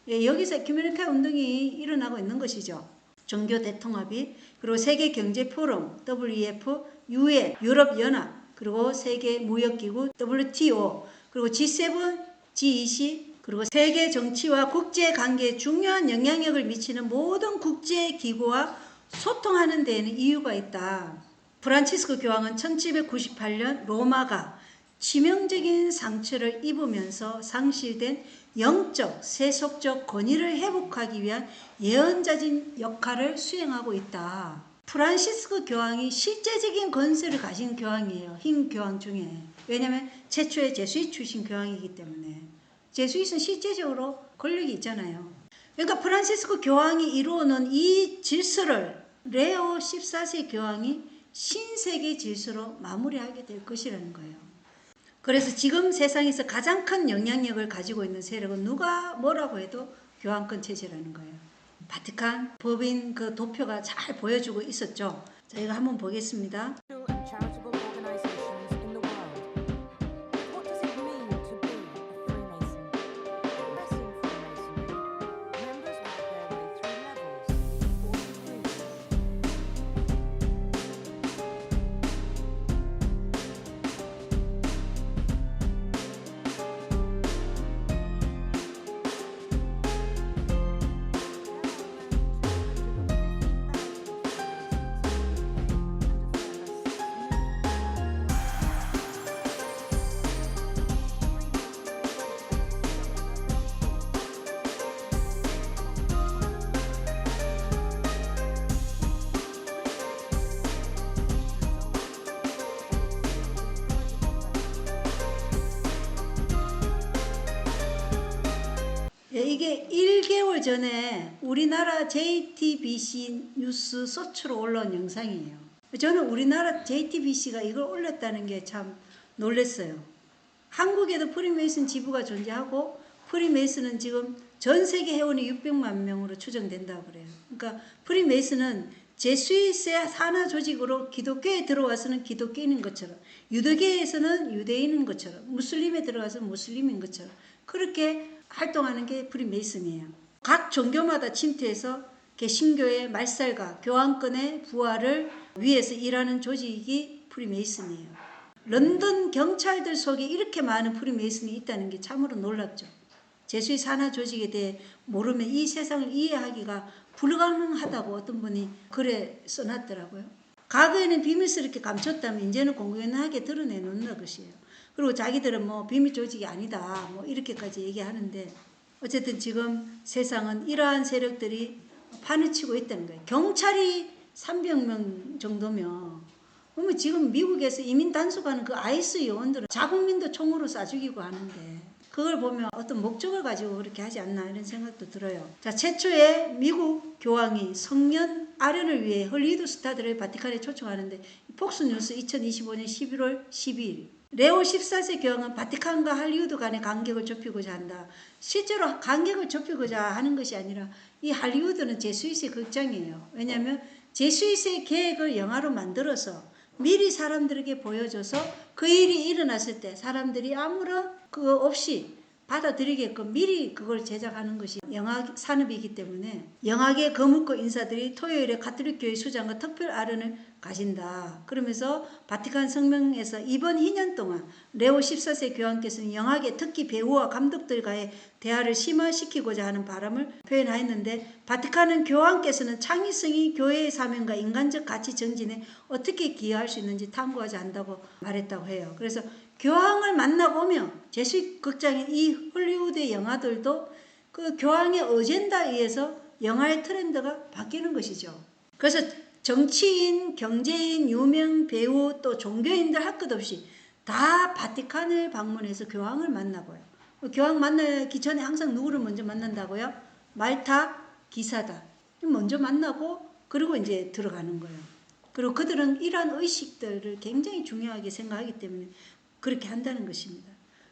여기서 규민카 운동이 일어나고 있는 것이죠. 종교 대통합이 그리고 세계경제포럼 WEF, UN, 유럽연합 그리고 세계무역기구 WTO 그리고 G7, G20 그리고 세계 정치와 국제관계에 중요한 영향력을 미치는 모든 국제기구와 소통하는 데에는 이유가 있다. 프란치스코 교황은 1798년 로마가 치명적인 상처를 입으면서 상실된 영적, 세속적 권위를 회복하기 위한 예언자진 역할을 수행하고 있다. 프란시스코 교황이 실제적인 권세를 가진 교황이에요. 흰 교황 중에. 왜냐하면 최초의 제수잇 출신 교황이기 때문에. 제수잇은 실제적으로 권력이 있잖아요. 그러니까 프란시스코 교황이 이루어놓은 이 질서를 레오 14세 교황이 신세계 질서로 마무리하게 될 것이라는 거예요. 그래서 지금 세상에서 가장 큰 영향력을 가지고 있는 세력은 누가 뭐라고 해도 교황권 체제라는 거예요. 바티칸 법인 그 도표가 잘 보여주고 있었죠. 자, 이거 한번 보겠습니다. 이게 1개월 전에 우리나라 JTBC 뉴스 서초로 올라온 영상이에요. 저는 우리나라 JTBC가 이걸 올렸다는 게 참 놀랐어요. 한국에도 프리메이슨 지부가 존재하고 프리메이슨은 지금 전 세계 회원이 600만 명으로 추정된다고 그래요. 그러니까 프리메이슨은 제수잇의 산하 조직으로 기독교에 들어와서는 기독교인인 것처럼 유대교에서는 유대인인 것처럼 무슬림에 들어가서 무슬림인 것처럼 그렇게 활동하는 게 프리메이슨이에요. 각 종교마다 침투해서 개신교의 말살과 교황권의 부활을 위해서 일하는 조직이 프리메이슨이에요. 런던 경찰들 속에 이렇게 많은 프리메이슨이 있다는 게 참으로 놀랍죠. 제수의 산하 조직에 대해 모르면 이 세상을 이해하기가 불가능하다고 어떤 분이 글에 써놨더라고요. 과거에는 비밀스럽게 감췄다면 이제는 공공연하게 드러내놓는 것이에요. 그리고 자기들은 뭐 비밀 조직이 아니다 뭐 이렇게까지 얘기하는데 어쨌든 지금 세상은 이러한 세력들이 판을 치고 있다는 거예요. 경찰이 300명 정도면 그러면 지금 미국에서 이민 단속하는 그 아이스 요원들은 자국민도 총으로 쏴 죽이고 하는데 그걸 보면 어떤 목적을 가지고 그렇게 하지 않나 이런 생각도 들어요. 자, 최초의 미국 교황이 성년 아련을 위해 헐리우드 스타들을 바티칸에 초청하는데 폭스뉴스 2025년 11월 12일 레오 14세 교황은 바티칸과 할리우드 간의 간격을 좁히고자 한다. 실제로 간격을 좁히고자 하는 것이 아니라 이 할리우드는 제수잇의 극장이에요. 왜냐하면 제수잇의 계획을 영화로 만들어서 미리 사람들에게 보여줘서 그 일이 일어났을 때 사람들이 아무런 그거 없이 받아들이게끔 미리 그걸 제작하는 것이 영화 산업이기 때문에 영화계 거뭇고 인사들이 토요일에 가톨릭 교회 수장과 특별 아련을 가진다. 그러면서 바티칸 성명에서 이번 2년 동안 레오 14세 교황께서는 영화계 특히 배우와 감독들과의 대화를 심화시키고자 하는 바람을 표현하였는데 바티칸은 교황께서는 창의성이 교회의 사명과 인간적 가치 정진에 어떻게 기여할 수 있는지 탐구하지 않는다고 말했다고 해요. 그래서 교황을 만나보면 제수잇 극장인 이 헐리우드의 영화들도 그 교황의 어젠다에 의해서 영화의 트렌드가 바뀌는 것이죠. 그래서 정치인, 경제인, 유명 배우 또 종교인들 할 것 없이 다 바티칸을 방문해서 교황을 만나봐요. 교황 만나기 전에 항상 누구를 먼저 만난다고요? 말타 기사다. 먼저 만나고 그리고 이제 들어가는 거예요. 그리고 그들은 이러한 의식들을 굉장히 중요하게 생각하기 때문에 그렇게 한다는 것입니다.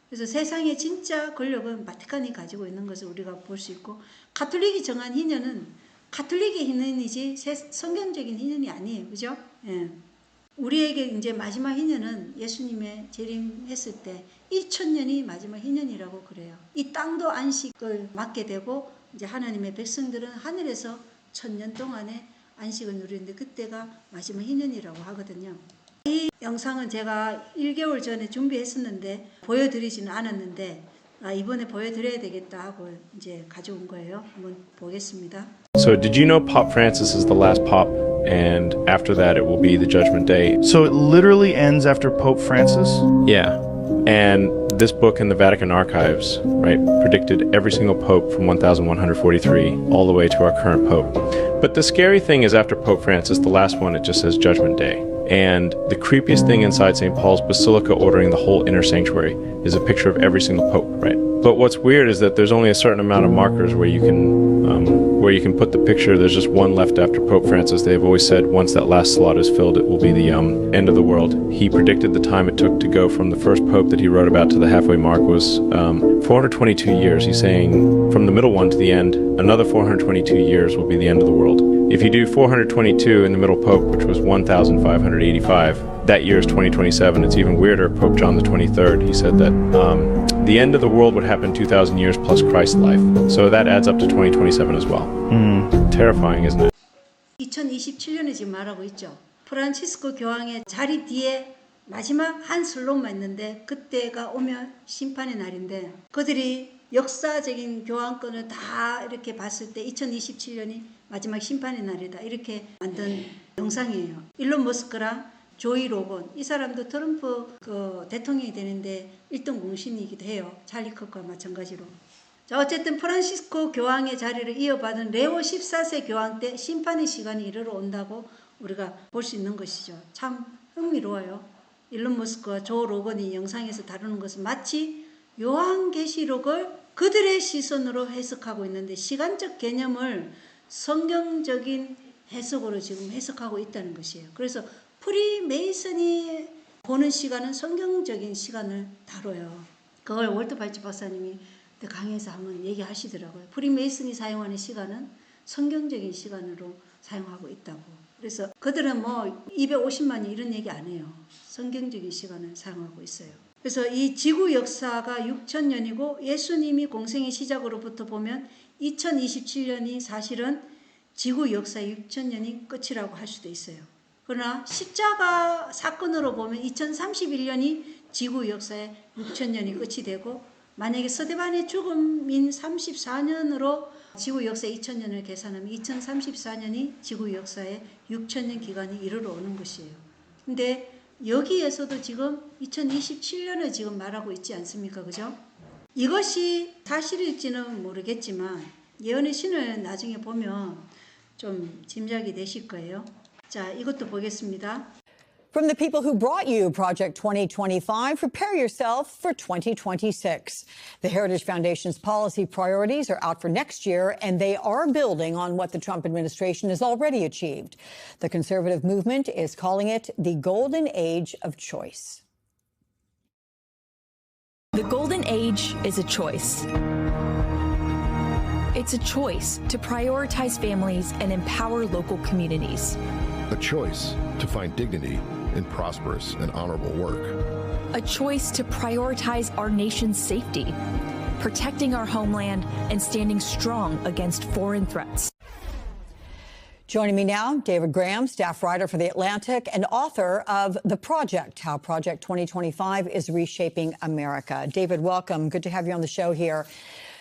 그래서 세상의 진짜 권력은 바티칸이 가지고 있는 것을 우리가 볼 수 있고 가톨릭이 정한 희년은 가톨릭의 희년이지 성경적인 희년이 아니에요. 그죠? 예. 우리에게 이제 마지막 희년은 예수님의 재림했을 때 2000년이 마지막 희년이라고 그래요. 이 땅도 안식을 맞게 되고 이제 하나님의 백성들은 하늘에서 1000년 동안의 안식을 누리는데 그때가 마지막 희년이라고 하거든요. 이 영상은 제가 1개월 전에 준비했었는데 보여드리지는 않았는데 이번에 보여드려야 되겠다 하고 이제 가져온 거예요. 한번 보겠습니다. So did you know Pope Francis is the last Pope and after that it will be the Judgment Day? So it literally ends after Pope Francis? Yeah. And this book in the Vatican archives, right, predicted every single pope from 1143 all the way to our current pope. But the scary thing is after Pope Francis, the last one, it just says Judgment Day. And the creepiest thing inside St. Paul's Basilica ordering the whole inner sanctuary is a picture of every single pope, right? But what's weird is that there's only a certain amount of markers where you can put the picture. There's just one left after Pope Francis. They've always said once that last slot is filled, it will be the end of the world. He predicted the time it took to go from the first pope that he wrote about to the halfway mark was 422 years. He's saying from the middle one to the end, another 422 years will be the end of the world. If you do 422 in the middle pope, which was 1585, that year is 2027. It's even weirder. Pope John the 23rd, he said that the end of the world would happen 2,000 years plus Christ's life. So that adds up to 2027 as well. Terrifying, isn't it? 2027년에 지금 말하고 있죠. 프란치스코 교황의 자리 뒤에 마지막 한 슬롯만 있는데 그때가 오면 심판의 날인데 그들이 역사적인 교황권을 다 이렇게 봤을 때 2027년이 마지막 심판의 날이다 이렇게 만든 영상이에요. 일론 머스크랑 조이 로건 이 사람도 트럼프 대통령이 되는데 1등 공신이기도 해요. 찰리 컷과 마찬가지로. 자 어쨌든 프란시스코 교황의 자리를 이어받은 레오 14세 교황 때 심판의 시간이 이르러 온다고 우리가 볼 수 있는 것이죠. 참 흥미로워요. 일론 머스크와 조 로건이 영상에서 다루는 것은 마치 요한계시록을 그들의 시선으로 해석하고 있는데 시간적 개념을 성경적인 해석으로 지금 해석하고 있다는 것이에요. 그래서 프리메이슨이 보는 시간은 성경적인 시간을 다뤄요. 그걸 월터 발츠 박사님이 강의에서 한번 얘기하시더라고요. 프리메이슨이 사용하는 시간은 성경적인 시간으로 사용하고 있다고. 그래서 그들은 뭐 250만이 이런 얘기 안 해요. 성경적인 시간을 사용하고 있어요. 그래서 이 지구 역사가 6,000년이고 예수님이 공생의 시작으로부터 보면 2027년이 사실은 지구 역사의 6,000년이 끝이라고 할 수도 있어요. 그러나 십자가 사건으로 보면 2031년이 지구 역사의 6,000년이 끝이 되고 만약에 서대반의 죽음인 34년으로 지구 역사의 2,000년을 계산하면 2034년이 지구 역사의 6,000년 기간이 이르러 오는 것이에요. 근데 여기에서도 지금 2027년을 지금 말하고 있지 않습니까? 그죠? 이것이 사실일지는 모르겠지만 예언의 신을 나중에 보면 좀 짐작이 되실 거예요. 자, 이것도 보겠습니다. From the people who brought you Project 2025, prepare yourself for 2026. The Heritage Foundation's policy priorities are out for next year, and they are building on what the Trump administration has already achieved. The conservative movement is calling it the golden age of choice. The golden age is a choice. It's a choice to prioritize families and empower local communities. A choice to find dignity in prosperous and honorable work. A choice to prioritize our nation's safety, protecting our homeland and standing strong against foreign threats. Joining me now, David Graham, staff writer for The Atlantic and author of The Project, How Project 2025 is Reshaping America. David, welcome. Good to have you on the show here.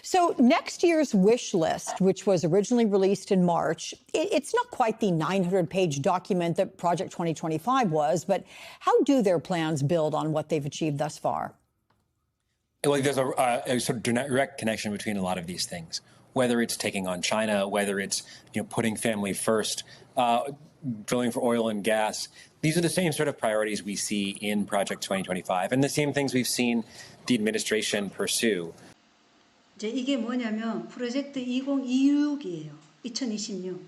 So next year's wish list, which was originally released in March, it's not quite the 900-page document that Project 2025 was, but how do their plans build on what they've achieved thus far? Well, there's a sort of direct connection between a lot of these things, whether it's taking on China, whether it's putting family first, drilling for oil and gas. These are the same sort of priorities we see in Project 2025 and the same things we've seen the administration pursue. 이제 이게 뭐냐면 프로젝트 2026이에요. 2026.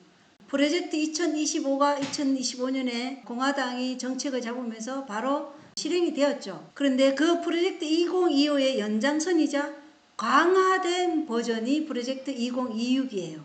프로젝트 2025가 2025년에 공화당이 정책을 잡으면서 바로 실행이 되었죠. 그런데 그 프로젝트 2025의 연장선이자 강화된 버전이 프로젝트 2026이에요.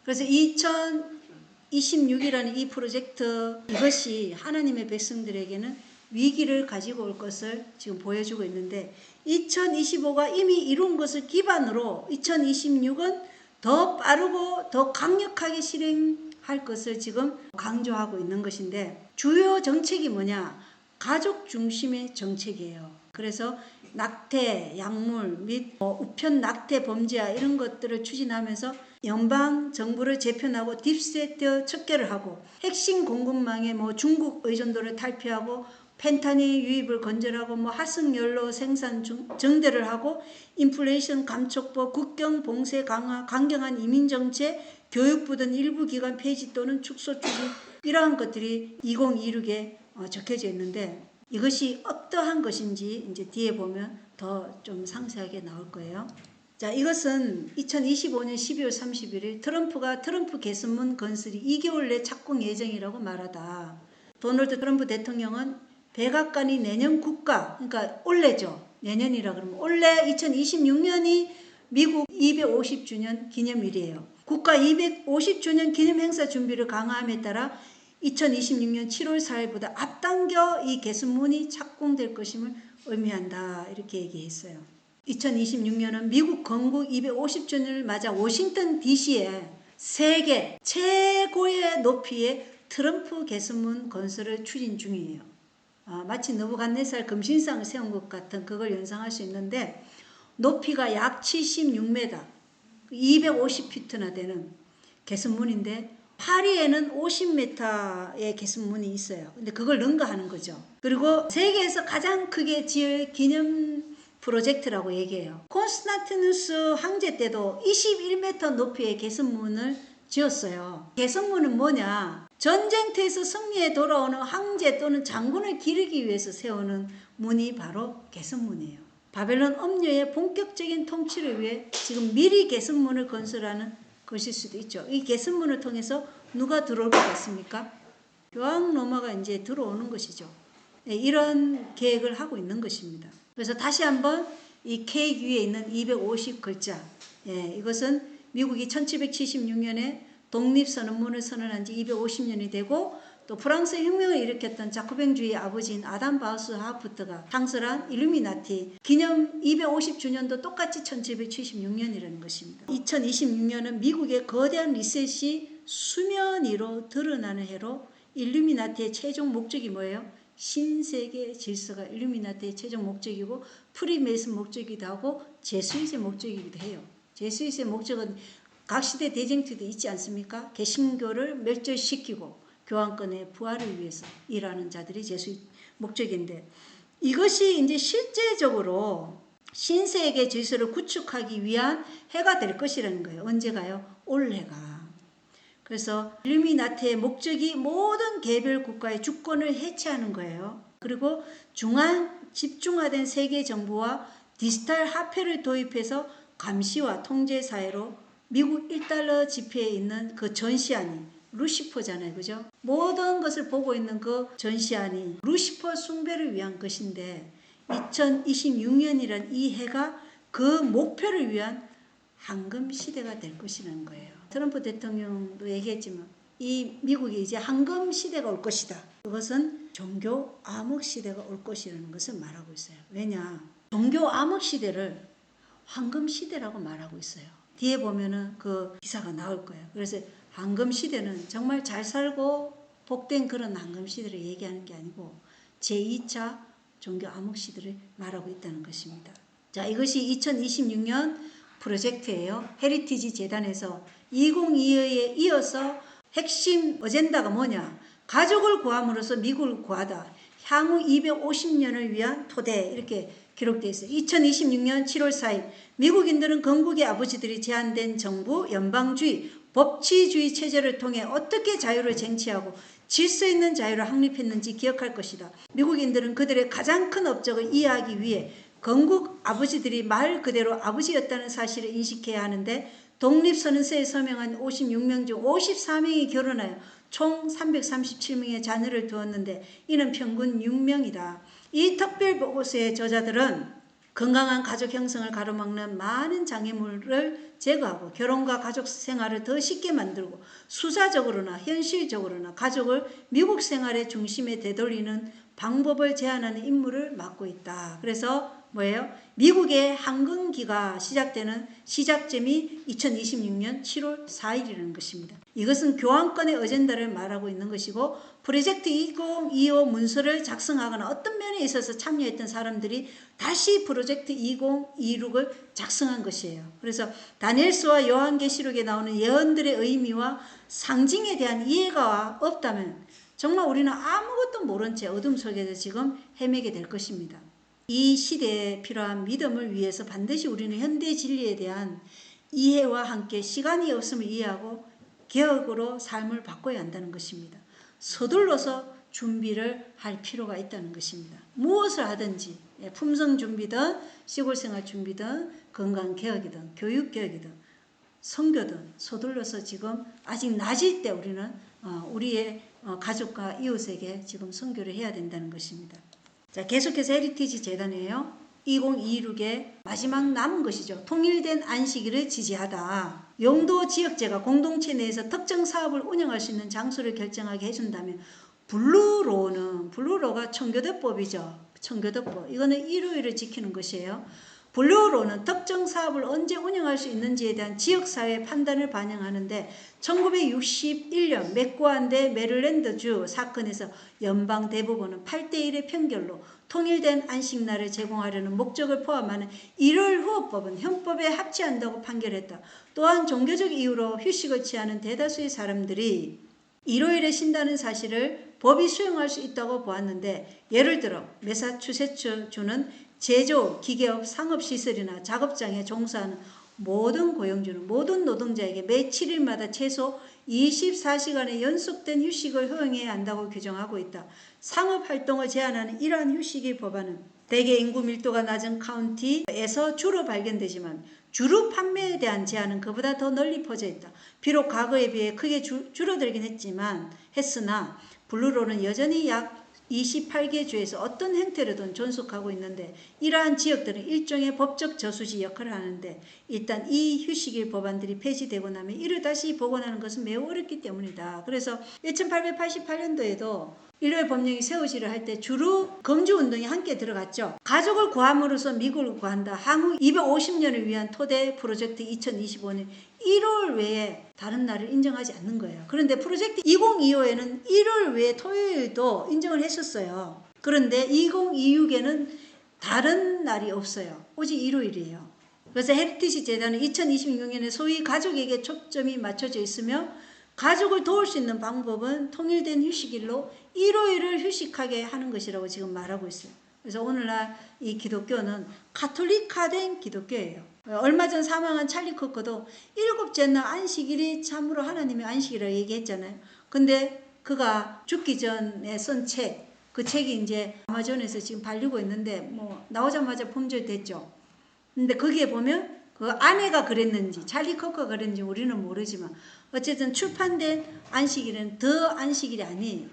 그래서 2026이라는 이 프로젝트 이것이 하나님의 백성들에게는 위기를 가지고 올 것을 지금 보여주고 있는데 2025가 이미 이룬 것을 기반으로 2026은 더 빠르고 더 강력하게 실행할 것을 지금 강조하고 있는 것인데 주요 정책이 뭐냐? 가족 중심의 정책이에요. 그래서 낙태, 약물 및 우편 낙태 범죄와 이런 것들을 추진하면서 연방 정부를 재편하고 딥스테이트 척결을 하고 핵심 공급망의 중국 의존도를 탈피하고 펜타닐 유입을 건절하고 하승연료 생산 정대를 하고 인플레이션 감축법, 국경 봉쇄 강화, 강경한 이민 정책, 교육부 등 일부 기관 폐지 또는 축소 추진 이러한 것들이 2026에 적혀져 있는데 이것이 어떠한 것인지 이제 뒤에 보면 더 좀 상세하게 나올 거예요. 자, 이것은 2025년 12월 31일 트럼프가 트럼프 개선문 건설이 2개월 내 착공 예정이라고 말하다. 도널드 트럼프 대통령은 백악관이 내년 국가, 그러니까 올해죠. 내년이라 그러면 올해 2026년이 미국 250주년 기념일이에요. 국가 250주년 기념 행사 준비를 강화함에 따라 2026년 7월 4일보다 앞당겨 이 개선문이 착공될 것임을 의미한다. 이렇게 얘기했어요. 2026년은 미국 건국 250주년을 맞아 워싱턴 DC에 세계 최고의 높이의 트럼프 개선문 건설을 추진 중이에요. 마치 느부갓네살 금신상을 세운 것 같은 그걸 연상할 수 있는데 높이가 약 76m, 250피트나 되는 개선문인데 파리에는 50m의 개선문이 있어요. 근데 그걸 능가하는 거죠. 그리고 세계에서 가장 크게 지을 기념 프로젝트라고 얘기해요. 콘스탄티누스 황제 때도 21m 높이의 개선문을 지었어요. 개선문은 뭐냐? 전쟁터에서 승리해 돌아오는 황제 또는 장군을 기리기 위해서 세우는 문이 바로 개선문이에요. 바벨론 엄녀의 본격적인 통치를 위해 지금 미리 개선문을 건설하는 것일 수도 있죠. 이 개선문을 통해서 누가 들어올 것 같습니까? 교황 로마가 이제 들어오는 것이죠. 네, 이런 계획을 하고 있는 것입니다. 그래서 다시 한번 이 케이크 위에 있는 250글자, 이것은 미국이 1776년에 독립선언문을 선언한 지 250년이 되고 또 프랑스 혁명을 일으켰던 자코뱅주의 아버지인 아담 바우스 하프트가 창설한 일루미나티 기념 250주년도 똑같이 1776년이라는 것입니다. 2026년은 미국의 거대한 리셋이 수면 위로 드러나는 해로 일루미나티의 최종 목적이 뭐예요? 신세계 질서가 일루미나티의 최종 목적이고 프리메이슨 목적이기도 하고 제수잇의 목적이기도 해요. 제수잇의 목적은 각 시대 대쟁투도 있지 않습니까? 개신교를 멸절시키고 교황권의 부활을 위해서 일하는 자들이 제수잇 목적인데 이것이 이제 실제적으로 신세계 질서를 구축하기 위한 해가 될 것이라는 거예요. 언제가요? 올해가. 그래서 일루미나티의 목적이 모든 개별 국가의 주권을 해체하는 거예요. 그리고 집중화된 세계 정부와 디지털 화폐를 도입해서 감시와 통제 사회로 미국 1달러 지폐에 있는 그 전시안이 루시퍼잖아요. 그죠? 모든 것을 보고 있는 그 전시안이 루시퍼 숭배를 위한 것인데 2026년이란 이 해가 그 목표를 위한 황금 시대가 될 것이라는 거예요. 트럼프 대통령도 얘기했지만 이 미국이 이제 황금 시대가 올 것이다. 그것은 종교 암흑 시대가 올 것이라는 것을 말하고 있어요. 왜냐? 종교 암흑 시대를 황금 시대라고 말하고 있어요. 뒤에 보면은 그 기사가 나올 거예요. 그래서 황금 시대는 정말 잘 살고 복된 그런 황금 시대를 얘기하는 게 아니고 제2차 종교 암흑 시대를 말하고 있다는 것입니다. 자, 이것이 2026년 프로젝트예요. 헤리티지 재단에서 2022에 이어서 핵심 어젠다가 뭐냐? 가족을 구함으로써 미국을 구하다. 향후 250년을 위한 토대 이렇게 기록되어 있어요. 2026년 7월 4일 미국인들은 건국의 아버지들이 제안된 정부, 연방주의, 법치주의 체제를 통해 어떻게 자유를 쟁취하고 질서 있는 자유를 확립했는지 기억할 것이다. 미국인들은 그들의 가장 큰 업적을 이해하기 위해 건국 아버지들이 말 그대로 아버지였다는 사실을 인식해야 하는데 독립선언서에 서명한 56명 중 54명이 결혼하여 총 337명의 자녀를 두었는데 이는 평균 6명이다. 이 특별보고서의 저자들은 건강한 가족 형성을 가로막는 많은 장애물을 제거하고 결혼과 가족 생활을 더 쉽게 만들고 수사적으로나 현실적으로나 가족을 미국 생활의 중심에 되돌리는 방법을 제안하는 임무를 맡고 있다. 그래서 뭐예요? 미국의 황금기가 시작되는 시작점이 2026년 7월 4일이라는 것입니다. 이것은 교환권의 어젠다를 말하고 있는 것이고 프로젝트 2025 문서를 작성하거나 어떤 면에 있어서 참여했던 사람들이 다시 프로젝트 2026을 작성한 것이에요. 그래서 다니엘서와 요한계시록에 나오는 예언들의 의미와 상징에 대한 이해가 없다면 정말 우리는 아무것도 모른 채 어둠 속에서 지금 헤매게 될 것입니다. 이 시대에 필요한 믿음을 위해서 반드시 우리는 현대 진리에 대한 이해와 함께 시간이 없음을 이해하고 개혁으로 삶을 바꿔야 한다는 것입니다. 서둘러서 준비를 할 필요가 있다는 것입니다. 무엇을 하든지 품성 준비든 시골 생활 준비든 건강 개혁이든 교육 개혁이든 선교든 서둘러서 지금 아직 낮일 때 우리는 우리의 가족과 이웃에게 지금 선교를 해야 된다는 것입니다. 자, 계속해서 헤리티지 재단이에요. 2026의 마지막 남은 것이죠. 통일된 안식일을 지지하다. 용도 지역제가 공동체 내에서 특정 사업을 운영할 수 있는 장소를 결정하게 해준다면 블루로가 청교도법이죠. 청교도법. 이거는 일요일을 지키는 것이에요. 블루로는 특정 사업을 언제 운영할 수 있는지에 대한 지역사회의 판단을 반영하는데 1961년 맥고안대 메릴랜드주 사건에서 연방 대법원은 8대1의 판결로 통일된 안식날을 제공하려는 목적을 포함하는 일요일 후업법은 헌법에 합치한다고 판결했다. 또한 종교적 이유로 휴식을 취하는 대다수의 사람들이 일요일에 쉰다는 사실을 법이 수용할 수 있다고 보았는데 예를 들어 매사추세츠주는 제조, 기계업, 상업시설이나 작업장에 종사하는 모든 고용주는 모든 노동자에게 매 7일마다 최소 24시간의 연속된 휴식을 허용해야 한다고 규정하고 있다. 상업활동을 제한하는 이러한 휴식의 법안은 대개 인구 밀도가 낮은 카운티에서 주로 발견되지만 주류 판매에 대한 제한은 그보다 더 널리 퍼져 있다. 비록 과거에 비해 크게 줄어들긴 했으나 블루로는 여전히 약 28개 주에서 어떤 형태로든 존속하고 있는데 이러한 지역들은 일종의 법적 저수지 역할을 하는데 일단 이 휴식일 법안들이 폐지되고 나면 이를 다시 복원하는 것은 매우 어렵기 때문이다. 그래서 1888년도에도 일요일 법령이 세워지려 할 때 주로 금주운동이 함께 들어갔죠. 가족을 구함으로써 미국을 구한다. 향후 250년을 위한 토대 프로젝트 2025년 1월 외에 다른 날을 인정하지 않는 거예요. 그런데 프로젝트 2025에는 1월 외에 토요일도 인정을 했었어요. 그런데 2026에는 다른 날이 없어요. 오직 일요일이에요. 그래서 헤리티지 재단은 2026년에 소위 가족에게 초점이 맞춰져 있으며 가족을 도울 수 있는 방법은 통일된 휴식일로 일요일을 휴식하게 하는 것이라고 지금 말하고 있어요. 그래서 오늘날 이 기독교는 가톨릭화된 기독교예요. 얼마 전 사망한 찰리 코커도 일곱째 날 안식일이 참으로 하나님의 안식이라고 얘기했잖아요. 근데 그가 죽기 전에 쓴 책, 그 책이 이제 아마존에서 지금 팔리고 있는데 뭐 나오자마자 품절됐죠. 근데 거기에 보면 그 아내가 그랬는지 찰리 코커가 그랬는지 우리는 모르지만 어쨌든 출판된 안식일은 더 안식일이 아닌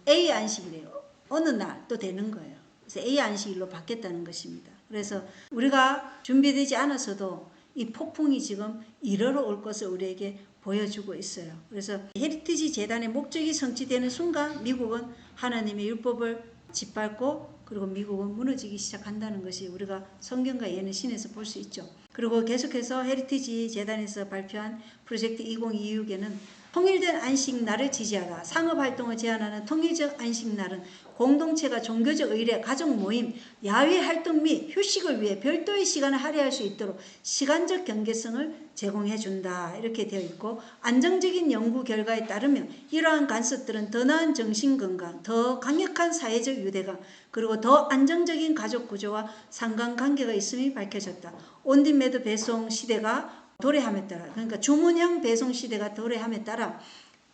A 안식일이에요. 어느 날 또 되는 거예요. 그래서 A 안식일로 바뀌었다는 것입니다. 그래서 우리가 준비되지 않았어도 이 폭풍이 지금 이르러 올 것을 우리에게 보여주고 있어요. 그래서 헤리티지 재단의 목적이 성취되는 순간 미국은 하나님의 율법을 짓밟고 그리고 미국은 무너지기 시작한다는 것이 우리가 성경과 예언의 신에서 볼 수 있죠. 그리고 계속해서 헤리티지 재단에서 발표한 프로젝트 2026에는 통일된 안식날을 지지하다. 상업활동을 제한하는 통일적 안식날은 공동체가 종교적 의례, 가족 모임, 야외 활동 및 휴식을 위해 별도의 시간을 할애할 수 있도록 시간적 경계성을 제공해 준다. 이렇게 되어 있고 안정적인 연구 결과에 따르면 이러한 간섭들은 더 나은 정신건강, 더 강력한 사회적 유대감, 그리고 더 안정적인 가족 구조와 상관관계가 있음이 밝혀졌다. 온디매드 배송 시대가 도래함에 따라, 그러니까 주문형 배송 시대가 도래함에 따라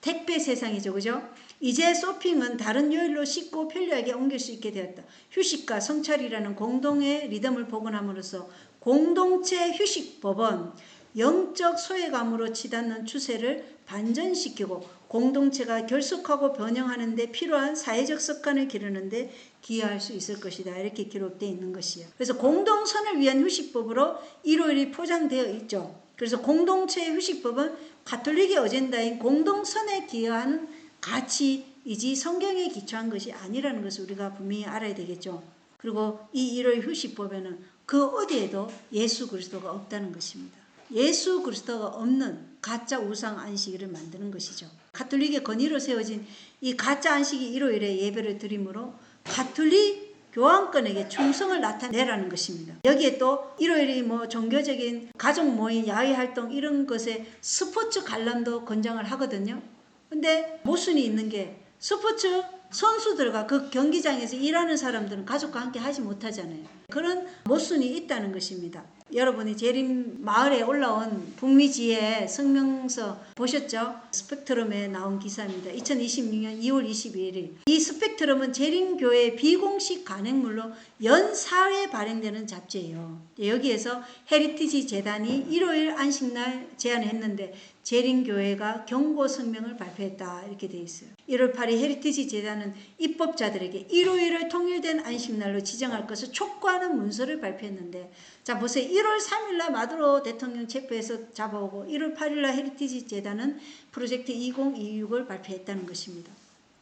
택배 세상이죠. 그죠? 이제 쇼핑은 다른 요일로 쉽고 편리하게 옮길 수 있게 되었다. 휴식과 성찰이라는 공동의 리듬을 복원함으로써 공동체 휴식법은 영적 소외감으로 치닫는 추세를 반전시키고 공동체가 결속하고 변형하는 데 필요한 사회적 습관을 기르는 데 기여할 수 있을 것이다. 이렇게 기록되어 있는 것이에요. 그래서 공동선을 위한 휴식법으로 일요일이 포장되어 있죠. 그래서 공동체의 휴식법은 가톨릭의 어젠다인 공동선에 기여하는 가치이지 성경에 기초한 것이 아니라는 것을 우리가 분명히 알아야 되겠죠. 그리고 이 일요일 휴식법에는 그 어디에도 예수 그리스도가 없다는 것입니다. 예수 그리스도가 없는 가짜 우상 안식일을 만드는 것이죠. 가톨릭의 건의로 세워진 이 가짜 안식일 일요일에 예배를 드림으로 가톨릭 교황권에게 충성을 나타내라는 것입니다. 여기에 또 일요일이 뭐 종교적인 가족 모임, 야외 활동 이런 것에 스포츠 관람도 권장을 하거든요. 근데 모순이 있는 게 스포츠 선수들과 그 경기장에서 일하는 사람들은 가족과 함께 하지 못하잖아요. 그런 모순이 있다는 것입니다. 여러분이 재림 마을에 올라온 북미지의 성명서 보셨죠? 스펙트럼에 나온 기사입니다. 2026년 2월 22일. 이 스펙트럼은 재림교회 비공식 간행물로 연 4회 발행되는 잡지예요. 여기에서 헤리티지 재단이 일요일 안식날 제안했는데 재림교회가 경고 성명을 발표했다. 이렇게 되어 있어요. 1월 8일 헤리티지 재단은 입법자들에게 일요일을 통일된 안식날로 지정할 것을 촉구하는 문서를 발표했는데, 자 보세요. 1월 3일날 마두로 대통령 체포해서 잡아오고 1월 8일날 헤리티지 재단은 프로젝트 2026을 발표했다는 것입니다.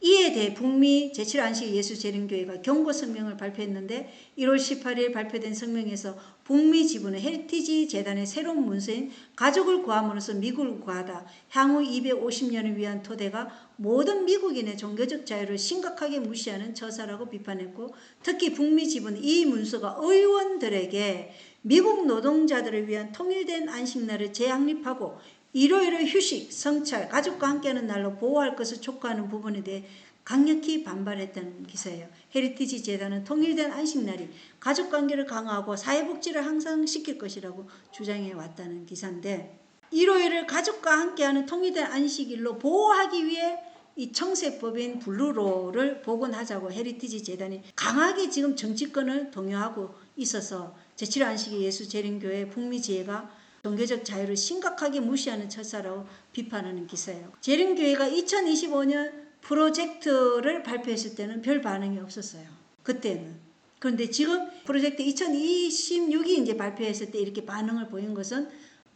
이에 대해 북미 제7안식 예수재림교회가 경고 성명을 발표했는데 1월 18일 발표된 성명에서 북미 지부는 헤리티지 재단의 새로운 문서인 가족을 구함으로써 미국을 구하다. 향후 250년을 위한 토대가 모든 미국인의 종교적 자유를 심각하게 무시하는 처사라고 비판했고, 특히 북미 지부는 이 문서가 의원들에게 미국 노동자들을 위한 통일된 안식날을 재확립하고 일요일을 휴식, 성찰, 가족과 함께하는 날로 보호할 것을 촉구하는 부분에 대해 강력히 반발했다는 기사예요. 헤리티지 재단은 통일된 안식날이 가족관계를 강화하고 사회복지를 향상시킬 것이라고 주장해 왔다는 기사인데, 일요일을 가족과 함께하는 통일된 안식일로 보호하기 위해 이 청세법인 블루로를 복원하자고 헤리티지 재단이 강하게 지금 정치권을 동요하고 있어서 제7안식일 예수재림교회 북미지회가 종교적 자유를 심각하게 무시하는 처사라고 비판하는 기사예요. 재림교회가 2025년 프로젝트를 발표했을 때는 별 반응이 없었어요. 그때는. 그런데 지금 프로젝트 2026이 이제 발표했을 때 이렇게 반응을 보인 것은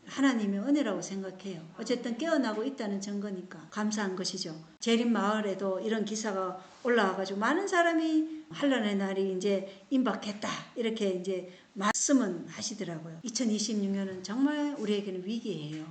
하나님의 은혜라고 생각해요. 어쨌든 깨어나고 있다는 증거니까 감사한 것이죠. 재림 마을에도 이런 기사가 올라와가지고 많은 사람이 환란의 날이 이제 임박했다. 이렇게 이제 말씀은 하시더라고요. 2026년은 정말 우리에게는 위기예요.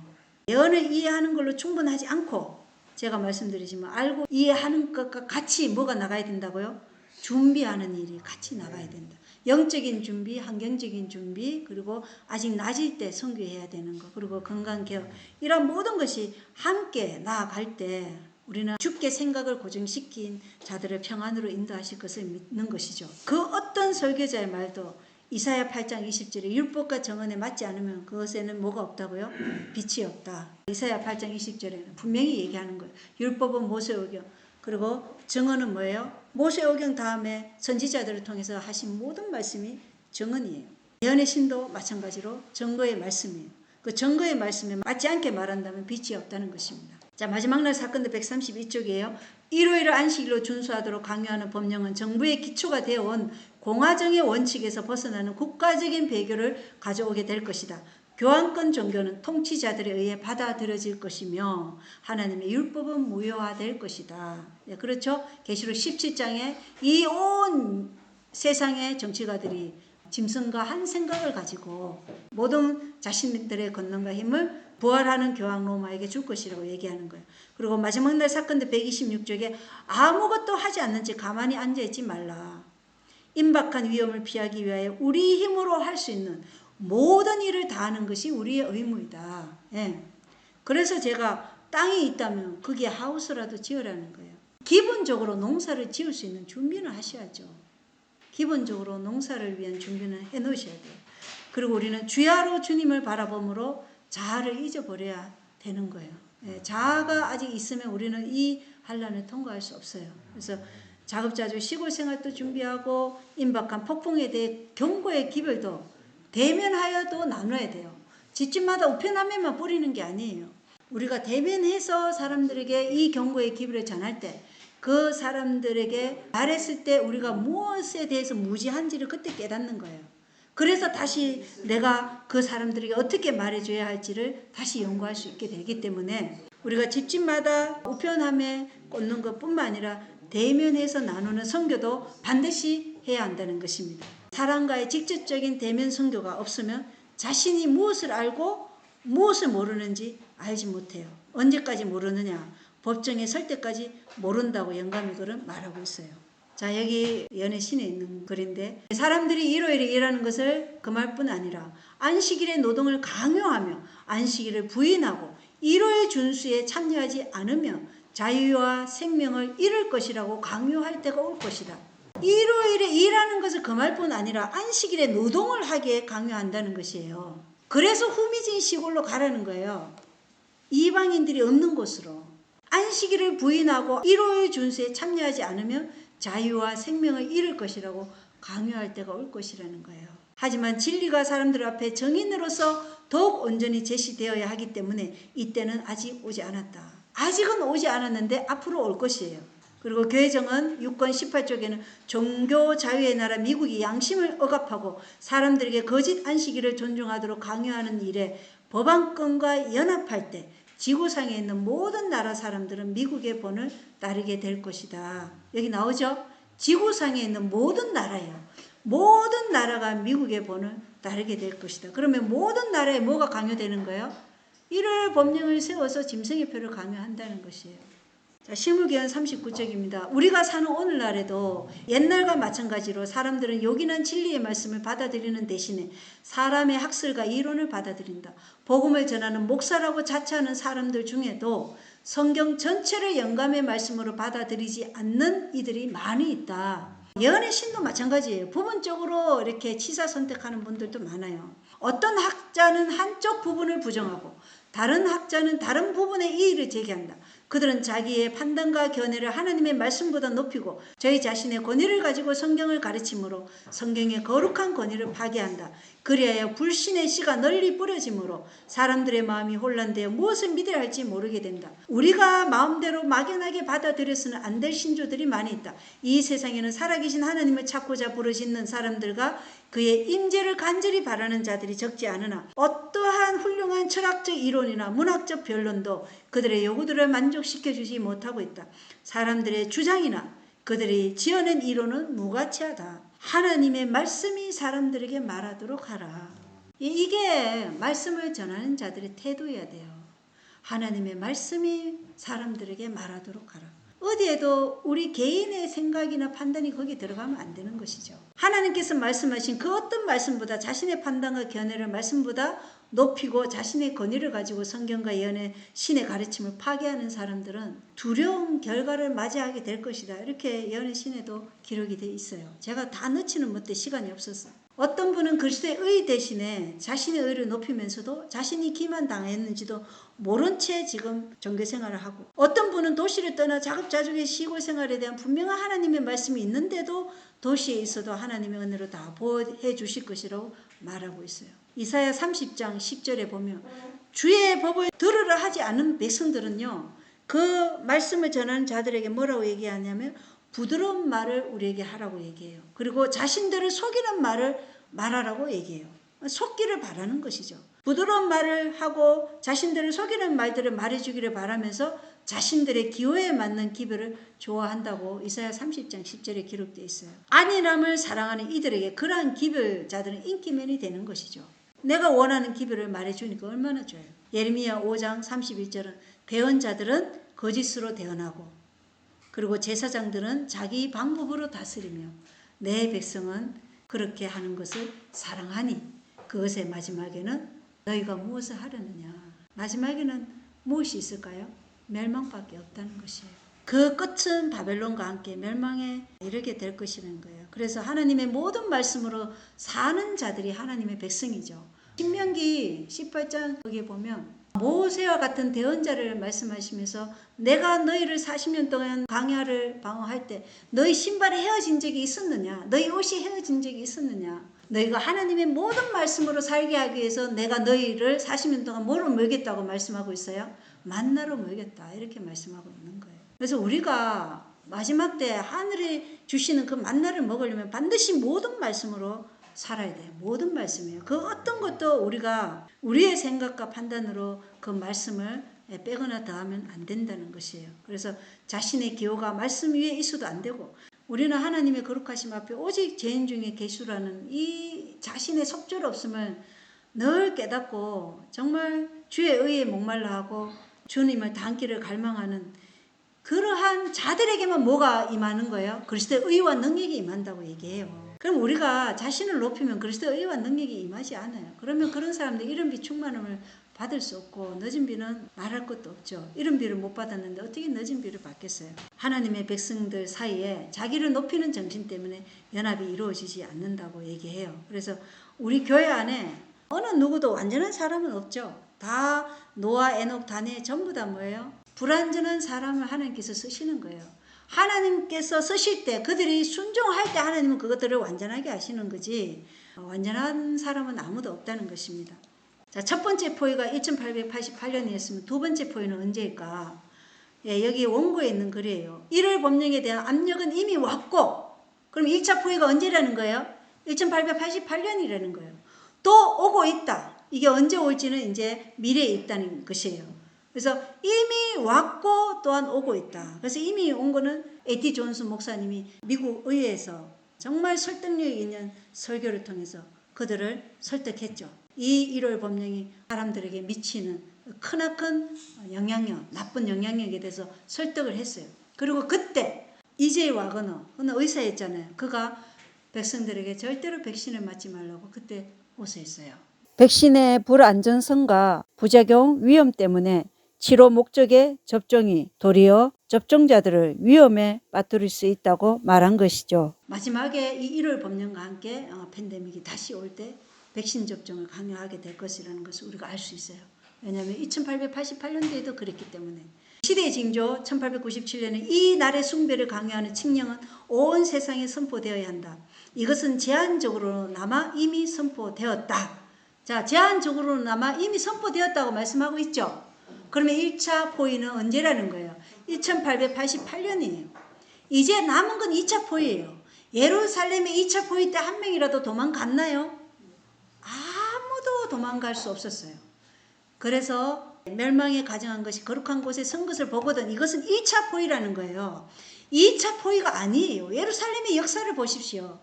예언을 이해하는 걸로 충분하지 않고, 제가 말씀드리지만 알고 이해하는 것과 같이 뭐가 나가야 된다고요? 준비하는 일이 같이 나가야 된다. 영적인 준비, 환경적인 준비, 그리고 아직 낮일 때 선교해야 되는 것, 그리고 건강개혁, 이런 모든 것이 함께 나아갈 때 우리는 주께 생각을 고정시킨 자들을 평안으로 인도하실 것을 믿는 것이죠. 그 어떤 설교자의 말도 이사야 8장 20절에 율법과 정언에 맞지 않으면 그것에는 뭐가 없다고요? 빛이 없다. 이사야 8장 20절에는 분명히 얘기하는 거예요. 율법은 모세오경, 그리고 정언은 뭐예요? 모세오경 다음에 선지자들을 통해서 하신 모든 말씀이 정언이에요. 예언의 신도 마찬가지로 증거의 말씀이에요. 그 증거의 말씀에 맞지 않게 말한다면 빛이 없다는 것입니다. 자, 마지막 날 사건도 132쪽이에요. 일요일을 안식일로 준수하도록 강요하는 법령은 정부의 기초가 되어온 공화정의 원칙에서 벗어나는 국가적인 배교를 가져오게 될 것이다. 교황권 종교는 통치자들에 의해 받아들여질 것이며 하나님의 율법은 무효화될 것이다. 네, 그렇죠? 계시록 17장에 이 온 세상의 정치가들이 짐승과 한 생각을 가지고 모든 자신들의 권능과 힘을 부활하는 교황 로마에게 줄 것이라고 얘기하는 거예요. 그리고 마지막 날 사건들 126쪽에 아무것도 하지 않는 채 가만히 앉아있지 말라. 임박한 위험을 피하기 위하여 우리 힘으로 할 수 있는 모든 일을 다하는 것이 우리의 의무이다. 예. 그래서 제가 땅이 있다면 거기에 하우스라도 지으라는 거예요. 기본적으로 농사를 지을 수 있는 준비는 하셔야죠. 기본적으로 농사를 위한 준비는 해 놓으셔야 돼요. 그리고 우리는 주야로 주님을 바라봄으로 자아를 잊어버려야 되는 거예요. 예. 자아가 아직 있으면 우리는 이 환난을 통과할 수 없어요. 그래서 자급자족 시골 생활도 준비하고 임박한 폭풍에 대해 경고의 기별도 대면하여도 나눠야 돼요. 집집마다 우편함에만 뿌리는 게 아니에요. 우리가 대면해서 사람들에게 이 경고의 기별을 전할 때 그 사람들에게 말했을 때 우리가 무엇에 대해서 무지한지를 그때 깨닫는 거예요. 그래서 다시 내가 그 사람들에게 어떻게 말해줘야 할지를 다시 연구할 수 있게 되기 때문에 우리가 집집마다 우편함에 꽂는 것뿐만 아니라 대면해서 나누는 선교도 반드시 해야 한다는 것입니다. 사람과의 직접적인 대면 선교가 없으면 자신이 무엇을 알고 무엇을 모르는지 알지 못해요. 언제까지 모르느냐? 법정에 설 때까지 모른다고 영감의 글은 말하고 있어요. 자, 여기 연애신에 있는 글인데 사람들이 일요일에 일하는 것을 금할 뿐 아니라 안식일의 노동을 강요하며 안식일을 부인하고 일요일 준수에 참여하지 않으면 자유와 생명을 잃을 것이라고 강요할 때가 올 것이다. 일요일에 일하는 것을 금할 뿐 아니라 안식일에 노동을 하기에 강요한다는 것이에요. 그래서 후미진 시골로 가라는 거예요. 이방인들이 없는 곳으로. 안식일을 부인하고 일요일 준수에 참여하지 않으면 자유와 생명을 잃을 것이라고 강요할 때가 올 것이라는 거예요. 하지만 진리가 사람들 앞에 정인으로서 더욱 온전히 제시되어야 하기 때문에 이때는 아직 오지 않았다. 아직은 오지 않았는데 앞으로 올 것이에요. 그리고 교회정은 6권 18쪽에는 종교 자유의 나라 미국이 양심을 억압하고 사람들에게 거짓 안식일을 존중하도록 강요하는 일에 법안권과 연합할 때 지구상에 있는 모든 나라 사람들은 미국의 본을 따르게 될 것이다. 여기 나오죠? 지구상에 있는 모든 나라예요. 모든 나라가 미국의 본을 따르게 될 것이다. 그러면 모든 나라에 뭐가 강요되는 거예요? 일요일 법령을 세워서 짐승의 표를 강요한다는 것이에요. 자, 시물기한 39쪽입니다. 우리가 사는 오늘날에도 옛날과 마찬가지로 사람들은 요긴한 진리의 말씀을 받아들이는 대신에 사람의 학설과 이론을 받아들인다. 복음을 전하는 목사라고 자처하는 사람들 중에도 성경 전체를 영감의 말씀으로 받아들이지 않는 이들이 많이 있다. 예언의 신도 마찬가지예요. 부분적으로 이렇게 치사 선택하는 분들도 많아요. 어떤 학자는 한쪽 부분을 부정하고 다른 학자는 다른 부분의 이의를 제기한다. 그들은 자기의 판단과 견해를 하나님의 말씀보다 높이고 저희 자신의 권위를 가지고 성경을 가르치므로 성경의 거룩한 권위를 파괴한다. 그리하여 불신의 씨가 널리 뿌려지므로 사람들의 마음이 혼란되어 무엇을 믿어야 할지 모르게 된다. 우리가 마음대로 막연하게 받아들여서는 안 될 신조들이 많이 있다. 이 세상에는 살아계신 하나님을 찾고자 부르짖는 사람들과 그의 임재를 간절히 바라는 자들이 적지 않으나 어떠한 훌륭한 철학적 이론이나 문학적 변론도 그들의 요구들을 만족시켜주지 못하고 있다. 사람들의 주장이나 그들이 지어낸 이론은 무가치하다. 하나님의 말씀이 사람들에게 말하도록 하라. 이게 말씀을 전하는 자들의 태도여야 돼요. 하나님의 말씀이 사람들에게 말하도록 하라. 어디에도 우리 개인의 생각이나 판단이 거기 들어가면 안 되는 것이죠. 하나님께서 말씀하신 그 어떤 말씀보다 자신의 판단과 견해를 말씀보다 높이고 자신의 권위를 가지고 성경과 예언의 신의 가르침을 파괴하는 사람들은 두려운 결과를 맞이하게 될 것이다. 이렇게 예언의 신에도 기록이 돼 있어요. 제가 다 넣지는 못해 시간이 없어서. 어떤 분은 그리스도의 의 대신에 자신의 의를 높이면서도 자신이 기만당했는지도 모른 채 지금 종교생활을 하고, 어떤 분은 도시를 떠나 자급자족의 시골 생활에 대한 분명한 하나님의 말씀이 있는데도 도시에 있어도 하나님의 은혜로 다 보호해 주실 것이라고 말하고 있어요. 이사야 30장 10절에 보면 주의 법을 들으라 하지 않은 백성들은요, 그 말씀을 전하는 자들에게 뭐라고 얘기하냐면 부드러운 말을 우리에게 하라고 얘기해요. 그리고 자신들을 속이는 말을 말하라고 얘기해요. 속기를 바라는 것이죠. 부드러운 말을 하고 자신들을 속이는 말들을 말해주기를 바라면서 자신들의 기호에 맞는 기별을 좋아한다고 이사야 30장 10절에 기록되어 있어요. 안일함을 사랑하는 이들에게 그러한 기별자들은 인기맨이 되는 것이죠. 내가 원하는 기별을 말해주니까 얼마나 좋아요. 예레미야 5장 31절은 배운 자들은 거짓으로 대언하고 그리고 제사장들은 자기 방법으로 다스리며 내 백성은 그렇게 하는 것을 사랑하니 그것의 마지막에는 너희가 무엇을 하려느냐. 마지막에는 무엇이 있을까요? 멸망밖에 없다는 것이에요. 그 끝은 바벨론과 함께 멸망에 이르게 될 것이라는 거예요. 그래서 하나님의 모든 말씀으로 사는 자들이 하나님의 백성이죠. 신명기 18장 거기에 보면 모세와 같은 대언자를 말씀하시면서 내가 너희를 40년 동안 광야를 방어할 때 너희 신발이 헤어진 적이 있었느냐? 너희 옷이 헤어진 적이 있었느냐? 너희가 하나님의 모든 말씀으로 살게 하기 위해서 내가 너희를 40년 동안 뭐로 먹였다고 말씀하고 있어요? 만나로 먹였다. 이렇게 말씀하고 있는 거예요. 그래서 우리가 마지막 때 하늘이 주시는 그 만나를 먹으려면 반드시 모든 말씀으로 살아야 돼요. 모든 말씀이에요. 그 어떤 것도 우리가 우리의 생각과 판단으로 그 말씀을 빼거나 더하면 안 된다는 것이에요. 그래서 자신의 기호가 말씀 위에 있어도 안 되고 우리는 하나님의 거룩하심 앞에 오직 죄인 중에 계수라는 이 자신의 속절없음을 늘 깨닫고 정말 주의 의에 목말라 하고 주님을 닮기를 갈망하는 그러한 자들에게만 뭐가 임하는 거예요? 그리스도의 의와 능력이 임한다고 얘기해요. 그럼 우리가 자신을 높이면 그리스도의 의와 능력이 임하지 않아요. 그러면 그런 사람들 이른 비 충만함을 받을 수 없고 늦은 비는 말할 것도 없죠. 이른 비를 못 받았는데 어떻게 늦은 비를 받겠어요. 하나님의 백성들 사이에 자기를 높이는 정신 때문에 연합이 이루어지지 않는다고 얘기해요. 그래서 우리 교회 안에 어느 누구도 완전한 사람은 없죠. 다 노아, 에녹, 다니엘 전부 다 뭐예요? 불완전한 사람을 하나님께서 쓰시는 거예요. 하나님께서 쓰실 때 그들이 순종할 때 하나님은 그것들을 완전하게 하시는 거지 완전한 사람은 아무도 없다는 것입니다. 자, 첫 번째 포위가 1888년이었으면 두 번째 포위는 언제일까? 예, 여기 원고에 있는 글이에요. 1월 법령에 대한 압력은 이미 왔고 그럼 1차 포위가 언제라는 거예요? 1888년이라는 거예요. 또 오고 있다. 이게 언제 올지는 이제 미래에 있다는 것이에요. 그래서 이미 왔고 또한 오고 있다. 그래서 이미 온 거는 A.T. 존슨 목사님이 미국 의회에서 정말 설득력 있는 설교를 통해서 그들을 설득했죠. 이 1월 법령이 사람들에게 미치는 크나큰 영향력, 나쁜 영향력에 대해서 설득을 했어요. 그리고 그때 이제이 와거너, 그는 의사였잖아요. 그가 백성들에게 절대로 백신을 맞지 말라고 그때 호소했어요. 백신의 불안전성과 부작용 위험 때문에 치료 목적의 접종이 도리어 접종자들을 위험에 빠뜨릴 수 있다고 말한 것이죠. 마지막에 이 1월 법령과 함께 팬데믹이 다시 올 때 백신 접종을 강요하게 될 것이라는 것을 우리가 알 수 있어요. 왜냐하면 2888년도에도 그랬기 때문에. 시대의 징조 1897년에 이 날의 숭배를 강요하는 칙령은 온 세상에 선포되어야 한다. 이것은 제한적으로나마 이미 선포되었다. 자, 제한적으로나마 이미 선포되었다고 말씀하고 있죠. 그러면 1차 포위는 언제라는 거예요? 1888년이에요. 이제 남은 건 2차 포위예요. 예루살렘의 2차 포위 때 한 명이라도 도망갔나요? 아무도 도망갈 수 없었어요. 그래서 멸망에 가정한 것이 거룩한 곳에 선 것을 보거든 이것은 1차 포위라는 거예요. 2차 포위가 아니에요. 예루살렘의 역사를 보십시오.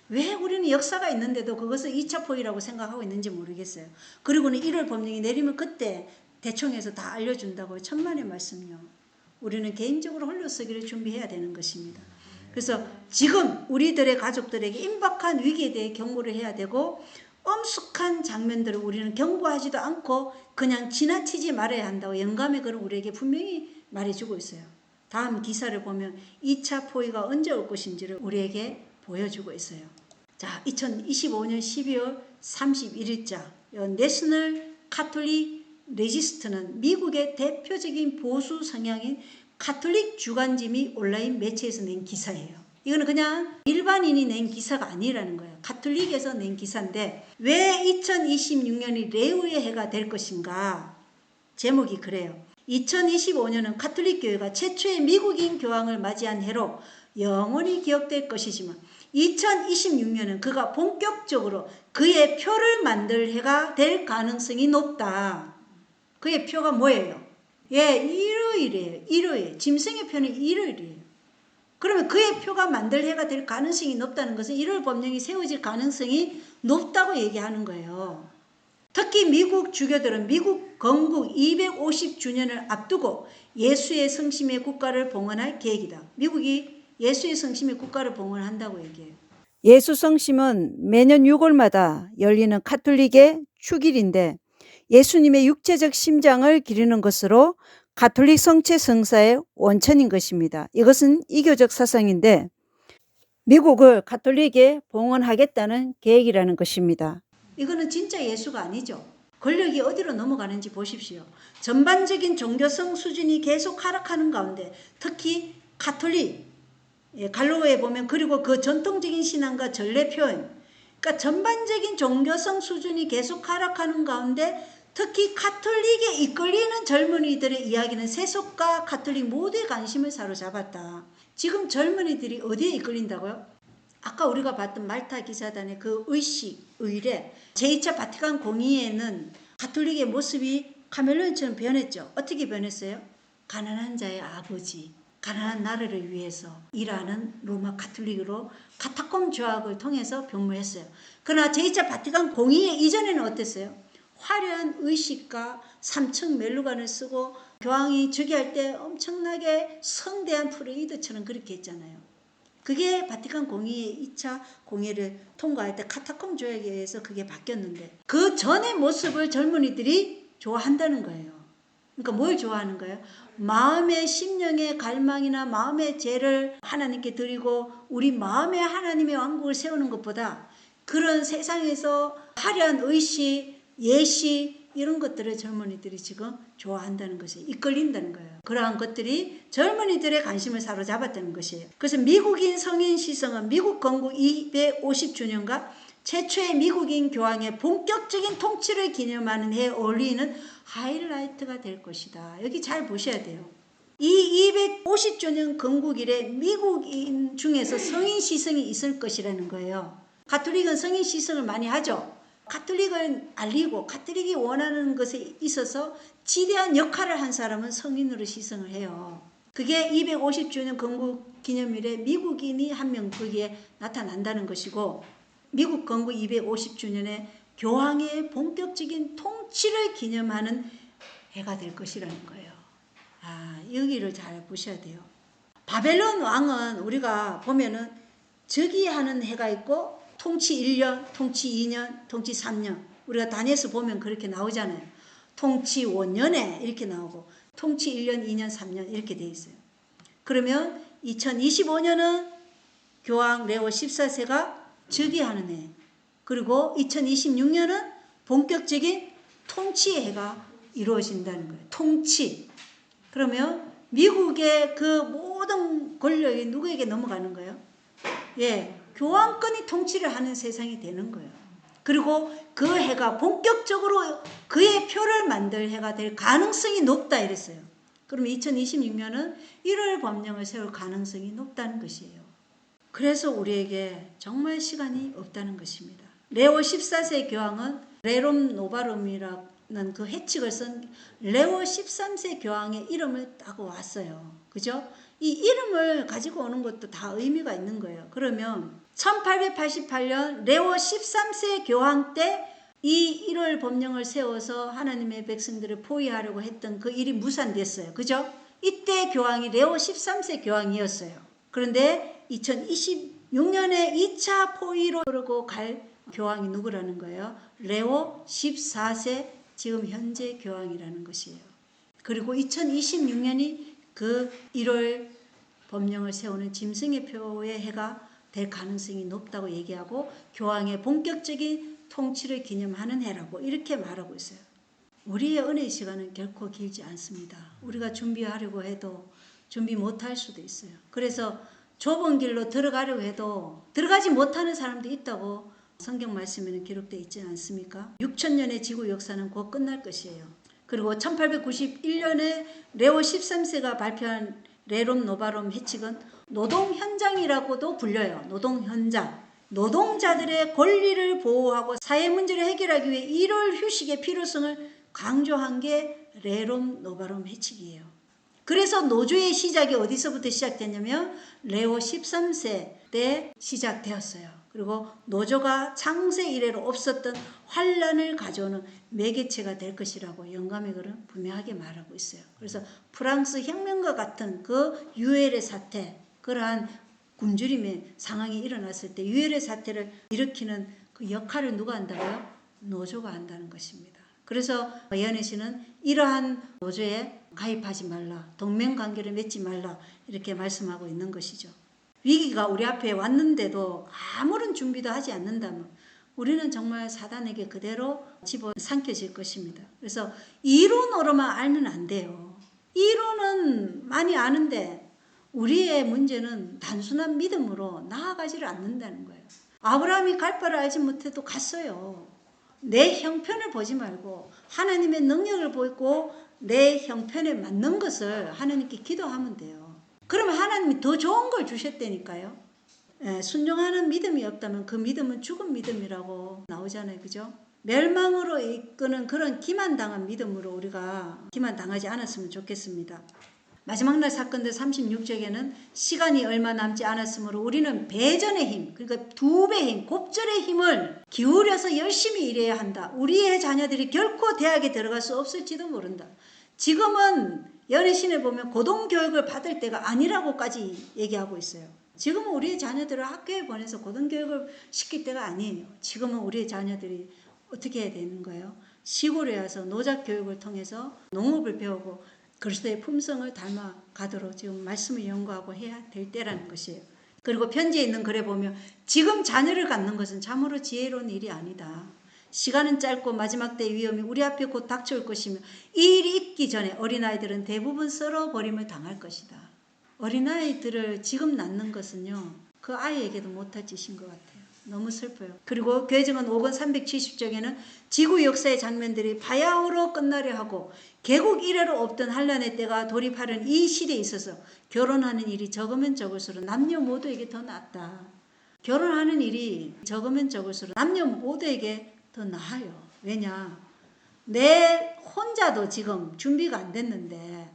왜 우리는 역사가 있는데도 그것을 2차 포위라고 생각하고 있는지 모르겠어요. 그리고는 1월 법령이 내리면 그때 대총에서 다 알려준다고요. 천만의 말씀요. 우리는 개인적으로 홀로 쓰기를 준비해야 되는 것입니다. 그래서 지금 우리들의 가족들에게 임박한 위기에 대해 경고를 해야 되고 엄숙한 장면들을 우리는 경고하지도 않고 그냥 지나치지 말아야 한다고 영감의 글은 우리에게 분명히 말해주고 있어요. 다음 기사를 보면 2차 포위가 언제 올 것인지를 우리에게 보여주고 있어요. 자, 2025년 12월 31일자 내셔널 카톨릭 레지스트는 미국의 대표적인 보수 성향인 카톨릭 주간지 및 온라인 매체에서 낸 기사예요. 이거는 그냥 일반인이 낸 기사가 아니라는 거예요. 카톨릭에서 낸 기사인데 왜 2026년이 레위의 해가 될 것인가? 제목이 그래요. 2025년은 카톨릭 교회가 최초의 미국인 교황을 맞이한 해로 영원히 기억될 것이지만 2026년은 그가 본격적으로 그의 표를 만들 해가 될 가능성이 높다. 그의 표가 뭐예요? 예, 일요일이에요. 일요일. 짐승의 표는 일요일이에요. 그러면 그의 표가 만들 해가 될 가능성이 높다는 것은 1월 법령이 세워질 가능성이 높다고 얘기하는 거예요. 특히 미국 주교들은 미국 건국 250주년을 앞두고 예수의 성심의 국가를 봉헌할 계획이다. 미국이 예수의 성심의 국가를 봉헌한다고 얘기해요. 예수 성심은 매년 6월마다 열리는 가톨릭의 축일인데 예수님의 육체적 심장을 기리는 것으로 가톨릭 성체 성사의 원천인 것입니다. 이것은 이교적 사상인데 미국을 가톨릭에 봉헌하겠다는 계획이라는 것입니다. 이거는 진짜 예수가 아니죠. 권력이 어디로 넘어가는지 보십시오. 전반적인 종교성 수준이 계속 하락하는 가운데 특히 가톨릭, 갈로에 보면 그리고 그 전통적인 신앙과 전례 표현, 그러니까 전반적인 종교성 수준이 계속 하락하는 가운데 특히 가톨릭에 이끌리는 젊은이들의 이야기는 세속과 가톨릭 모두의 관심을 사로잡았다. 지금 젊은이들이 어디에 이끌린다고요? 아까 우리가 봤던 말타 기사단의 그 의식, 의례, 제2차 바티칸 공의회는 가톨릭의 모습이 카멜론처럼 변했죠. 어떻게 변했어요? 가난한 자의 아버지, 가난한 나라를 위해서 일하는 로마 가톨릭으로 카타콤 조약을 통해서 변모했어요. 그러나 제2차 바티칸 공의회 이전에는 어땠어요? 화려한 의식과 3층 멜루관을 쓰고 교황이 즉위할 때 엄청나게 성대한 프레이드처럼 그렇게 했잖아요. 그게 바티칸 공의회 2차 공의를 통과할 때 카타콤 조약에 의해서 그게 바뀌었는데 그 전의 모습을 젊은이들이 좋아한다는 거예요. 그러니까 뭘 좋아하는 거예요? 마음의 심령의 갈망이나 마음의 죄를 하나님께 드리고 우리 마음에 하나님의 왕국을 세우는 것보다 그런 세상에서 화려한 의식, 예시 이런 것들을 젊은이들이 지금 좋아한다는 것이 이끌린다는 거예요. 그러한 것들이 젊은이들의 관심을 사로잡았다는 것이에요. 그래서 미국인 성인 시성은 미국 건국 250주년과 최초의 미국인 교황의 본격적인 통치를 기념하는 해에 어울리는 하이라이트가 될 것이다. 여기 잘 보셔야 돼요. 이 250주년 건국일에 미국인 중에서 성인 시성이 있을 것이라는 거예요. 가톨릭은 성인 시성을 많이 하죠. 가톨릭을 알리고 가톨릭이 원하는 것에 있어서 지대한 역할을 한 사람은 성인으로 시성을 해요. 그게 250주년 건국 기념일에 미국인이 한 명 거기에 나타난다는 것이고 미국 건국 250주년에 교황의 본격적인 통치를 기념하는 해가 될 것이라는 거예요. 여기를 잘 보셔야 돼요. 바벨론 왕은 우리가 보면은 즉위하는 해가 있고 통치 1년, 통치 2년, 통치 3년. 우리가 다니엘서 보면 그렇게 나오잖아요. 통치 5년에 이렇게 나오고 통치 1년, 2년, 3년 이렇게 돼 있어요. 그러면 2025년은 교황 레오 14세가 즉위하는 해. 그리고 2026년은 본격적인 통치의 해가 이루어진다는 거예요. 통치. 그러면 미국의 그 모든 권력이 누구에게 넘어가는 거예요? 교황권이 통치를 하는 세상이 되는 거예요. 그리고 그 해가 본격적으로 그의 표를 만들 해가 될 가능성이 높다 이랬어요. 그럼 2026년은 1월 법령을 세울 가능성이 높다는 것이에요. 그래서 우리에게 정말 시간이 없다는 것입니다. 레오 14세 교황은 레롬 노바롬이라는 그 해칙을 쓴 레오 13세 교황의 이름을 따고 왔어요. 그죠? 이 이름을 가지고 오는 것도 다 의미가 있는 거예요. 그러면 1888년 레오 13세 교황 때 이 1월 법령을 세워서 하나님의 백성들을 포위하려고 했던 그 일이 무산됐어요. 그죠? 이때 교황이 레오 13세 교황이었어요. 그런데 2026년에 2차 포위로 그러고 갈 교황이 누구라는 거예요? 레오 14세 지금 현재 교황이라는 것이에요. 그리고 2026년이 그 1월 법령을 세우는 짐승의 표의 해가 될 가능성이 높다고 얘기하고 교황의 본격적인 통치를 기념하는 해라고 이렇게 말하고 있어요. 우리의 은혜의 시간은 결코 길지 않습니다. 우리가 준비하려고 해도 준비 못할 수도 있어요. 그래서 좁은 길로 들어가려고 해도 들어가지 못하는 사람도 있다고 성경 말씀에는 기록되어 있지 않습니까? 6,000년의 지구 역사는 곧 끝날 것이에요. 그리고 1891년에 레오 13세가 발표한 레롬 노바롬 해칙은 노동 현장이라고도 불려요. 노동 현장. 노동자들의 권리를 보호하고 사회 문제를 해결하기 위해 일월 휴식의 필요성을 강조한 게 레롬 노바롬 해칙이에요. 그래서 노조의 시작이 어디서부터 시작됐냐면 레오 13세 때 시작되었어요. 그리고 노조가 창세 이래로 없었던 환란을 가져오는 매개체가 될 것이라고 영감의 글은 분명하게 말하고 있어요. 그래서 프랑스 혁명과 같은 그 유혈의 사태, 그러한 굶주림의 상황이 일어났을 때 유혈의 사태를 일으키는 그 역할을 누가 한다고요? 노조가 한다는 것입니다. 그래서 연혜 씨는 이러한 노조에 가입하지 말라, 동맹관계를 맺지 말라 이렇게 말씀하고 있는 것이죠. 위기가 우리 앞에 왔는데도 아무런 준비도 하지 않는다면 우리는 정말 사단에게 그대로 집어삼켜질 것입니다. 그래서 이론으로만 알면 안 돼요. 이론은 많이 아는데 우리의 문제는 단순한 믿음으로 나아가지를 않는다는 거예요. 아브라함이 갈 바를 알지 못해도 갔어요. 내 형편을 보지 말고 하나님의 능력을 보고 내 형편에 맞는 것을 하나님께 기도하면 돼요. 그러면 하나님이 더 좋은 걸 주셨다니까요. 순종하는 믿음이 없다면 그 믿음은 죽은 믿음이라고 나오잖아요. 그죠? 멸망으로 이끄는 그런 기만당한 믿음으로 우리가 기만당하지 않았으면 좋겠습니다. 마지막 날 사건들 36쪽에는 시간이 얼마 남지 않았으므로 우리는 배전의 힘, 그러니까 2배의 힘, 곱절의 힘을 기울여서 열심히 일해야 한다. 우리의 자녀들이 결코 대학에 들어갈 수 없을지도 모른다. 지금은 연애신에 보면 고등교육을 받을 때가 아니라고까지 얘기하고 있어요. 지금은 우리의 자녀들을 학교에 보내서 고등교육을 시킬 때가 아니에요. 지금은 우리의 자녀들이 어떻게 해야 되는 거예요? 시골에 와서 노작교육을 통해서 농업을 배우고 그리스도의 품성을 닮아가도록 지금 말씀을 연구하고 해야 될 때라는 것이에요. 그리고 편지에 있는 글에 보면 지금 자녀를 갖는 것은 참으로 지혜로운 일이 아니다. 시간은 짧고 마지막 때의 위험이 우리 앞에 곧 닥쳐올 것이며 이 일이 있기 전에 어린아이들은 대부분 썰어버림을 당할 것이다. 어린아이들을 지금 낳는 것은요, 그 아이에게도 못할 짓인 것 같아요. 너무 슬퍼요. 그리고 교회정원 5권 370쪽에는 지구 역사의 장면들이 바야흐로 끝나려 하고 개국 이래로 없던 환란의 때가 돌입하는 이 시대에 있어서 결혼하는 일이 적으면 적을수록 남녀 모두에게 더 낫다. 결혼하는 일이 적으면 적을수록 남녀 모두에게 더 나아요. 왜냐? 내 혼자도 지금 준비가 안 됐는데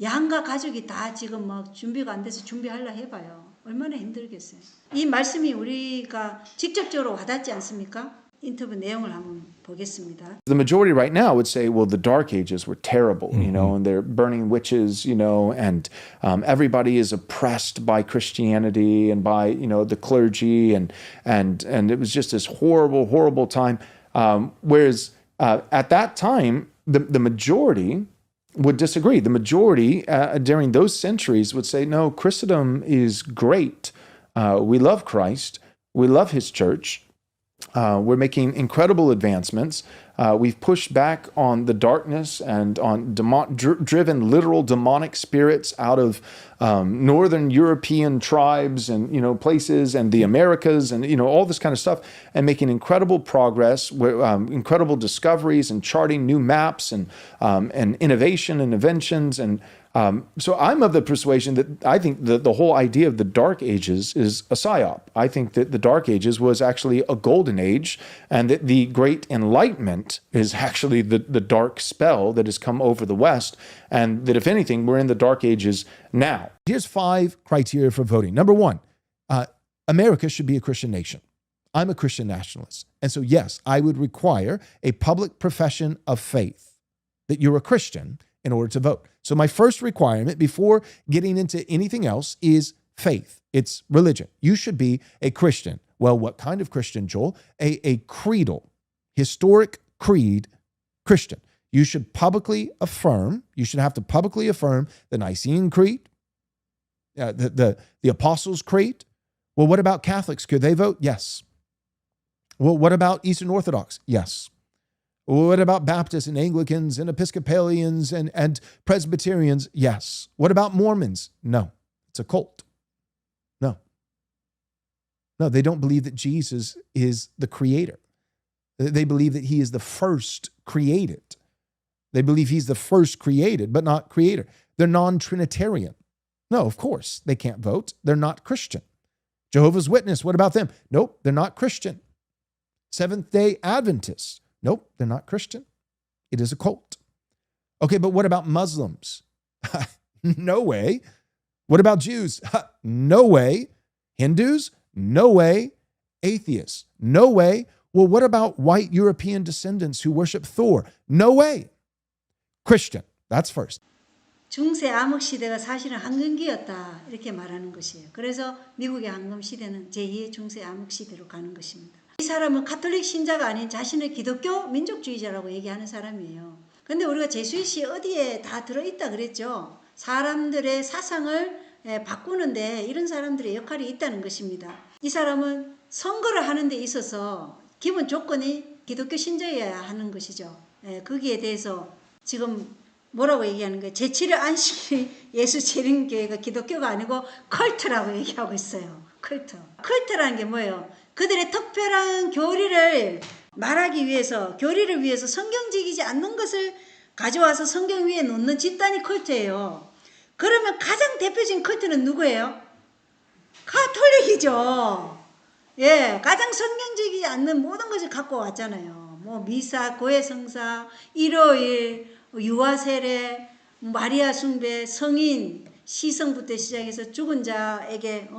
양가 가족이 다 지금 막 준비가 안 돼서 준비하려 해봐요. 얼마나 힘들겠어요. 이 말씀이 우리가 직접적으로 와닿지 않습니까? 인터뷰 내용을 한번 보겠습니다. The majority right now would say, well, the Dark Ages were terrible, you know, and they're burning witches, you know, and everybody is oppressed by Christianity and by, you know, the clergy, and it was just this horrible, horrible time. Whereas at that time, the majority would disagree. The majority during those centuries would say, no, Christendom is great. We love Christ. We love his church. We're making incredible advancements. We've pushed back on the darkness and on driven literal demonic spirits out of northern European tribes and, you know, places and the Americas and, you know, all this kind of stuff, and making incredible progress, incredible discoveries and charting new maps and innovation and inventions. And so I'm of the persuasion that I think that the whole idea of the Dark Ages is a psyop. I think that the Dark Ages was actually a golden age, and that the Great Enlightenment is actually the dark spell that has come over the West, and that if anything, we're in the Dark Ages now. Here's 5 criteria for voting. Number 1, America should be a Christian nation. I'm a Christian nationalist. And so, yes, I would require a public profession of faith, that you're a Christian in order to vote. So my first requirement before getting into anything else is faith. It's religion. You should be a Christian. Well, what kind of Christian, Joel? A creedal, historic creed Christian. You should publicly affirm, you should have to publicly affirm the Nicene Creed, the Apostles' Creed. Well, what about Catholics? Could they vote? Yes. Well, what about Eastern Orthodox? Yes. What about Baptists and Anglicans and Episcopalians and Presbyterians? Yes. What about Mormons? No. It's a cult. No, they don't believe that Jesus is the creator. They believe that he is the first created. They believe he's the first created, but not creator. They're non-Trinitarian. No, of course they can't vote. They're not Christian. Jehovah's Witness, what about them? Nope, they're not Christian. Seventh-day Adventists, nope, they're not Christian. It is a cult. Okay, but what about Muslims? No way. What about Jews? No way. Hindus? No way. Atheists? No way. Well, what about white European descendants who worship Thor? No way. Christian, that's first. 중세 암흑 시대가 사실은 황금기였다 이렇게 말하는 것이에요. 그래서 미국의 황금 시대는 제2의 중세 암흑 시대로 가는 것입니다. 이 사람은 가톨릭 신자가 아닌 자신을 기독교 민족주의자라고 얘기하는 사람이에요. 근데 우리가 제수잇이 어디에 다 들어있다 그랬죠. 사람들의 사상을 바꾸는데 이런 사람들의 역할이 있다는 것입니다. 이 사람은 선거를 하는 데 있어서 기본 조건이 기독교 신자여야 하는 것이죠. 거기에 대해서 지금 뭐라고 얘기하는 거예요? 제7일 안식 예수 재림교회가 기독교가 아니고 컬트라고 얘기하고 있어요. 컬트라는 게 뭐예요? 그들의 특별한 교리를 말하기 위해서, 교리를 위해서 성경적이지 않는 것을 가져와서 성경 위에 놓는 집단이 컬트예요. 그러면 가장 대표적인 컬트는 누구예요? 가톨릭이죠. 예, 가장 성경적이지 않는 모든 것을 갖고 왔잖아요. 뭐 미사, 고해성사, 일요일, 유아세례, 마리아 숭배, 성인, 시성부터 시작해서 죽은 자에게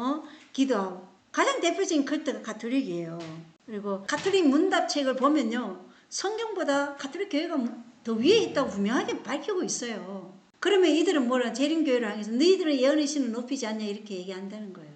기도하고 가장 대표적인 컬트가 가톨릭이에요. 그리고 가톨릭 문답책을 보면요. 성경보다 가톨릭 교회가 더 위에 있다고 분명하게 밝히고 있어요. 그러면 이들은 뭐라 재림교회를 향해서 너희들은 예언의 신을 높이지 않냐 이렇게 얘기한다는 거예요.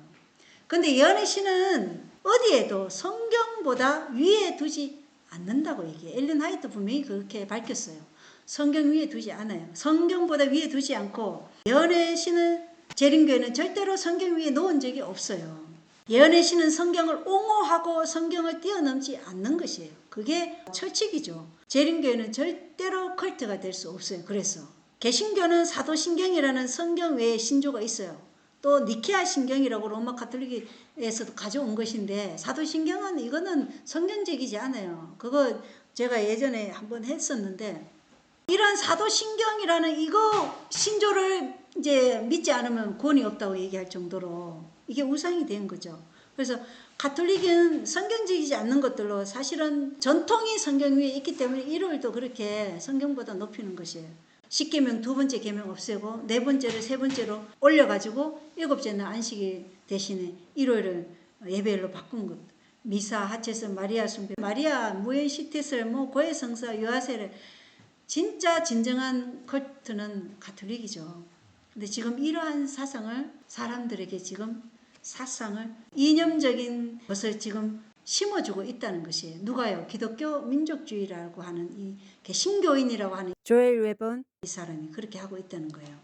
근데 예언의 신은 어디에도 성경보다 위에 두지 않는다고 얘기해요. 엘렌 화이트 분명히 그렇게 밝혔어요. 성경 위에 두지 않아요. 성경보다 위에 두지 않고 예언의 신은 재림교회는 절대로 성경 위에 놓은 적이 없어요. 예언의 신은 성경을 옹호하고 성경을 뛰어넘지 않는 것이에요. 그게 철칙이죠. 재림교회는 절대로 컬트가 될 수 없어요. 그래서 개신교는 사도신경이라는 성경 외에 신조가 있어요. 또 니케아 신경이라고 로마 가톨릭에서도 가져온 것인데 사도신경은 이거는 성경적이지 않아요. 그거 제가 예전에 한번 했었는데 이런 사도신경이라는 이거 신조를 이제 믿지 않으면 구원이 없다고 얘기할 정도로 이게 우상이 된 거죠. 그래서 가톨릭은 성경적이지 않는 것들로 사실은 전통이 성경 위에 있기 때문에 일요일도 그렇게 성경보다 높이는 것이에요. 10계명 2번째 계명 없애고 4번째를 3번째로 올려가지고 7째는 안식일 대신에 일요일을 예배일로 바꾼 것. 미사, 하체설, 마리아 숭배, 마리아, 무엔 시티설, 고해성사, 유아세례. 진짜 진정한 컬트는 가톨릭이죠. 근데 지금 이러한 사상을 사람들에게 지금 사상을 이념적인 것을 지금 심어주고 있다는 것이에요. 누가요? 기독교 민족주의라고 하는 이 개신교인이라고 하는 조엘 웨번 이 사람이 그렇게 하고 있다는 거예요.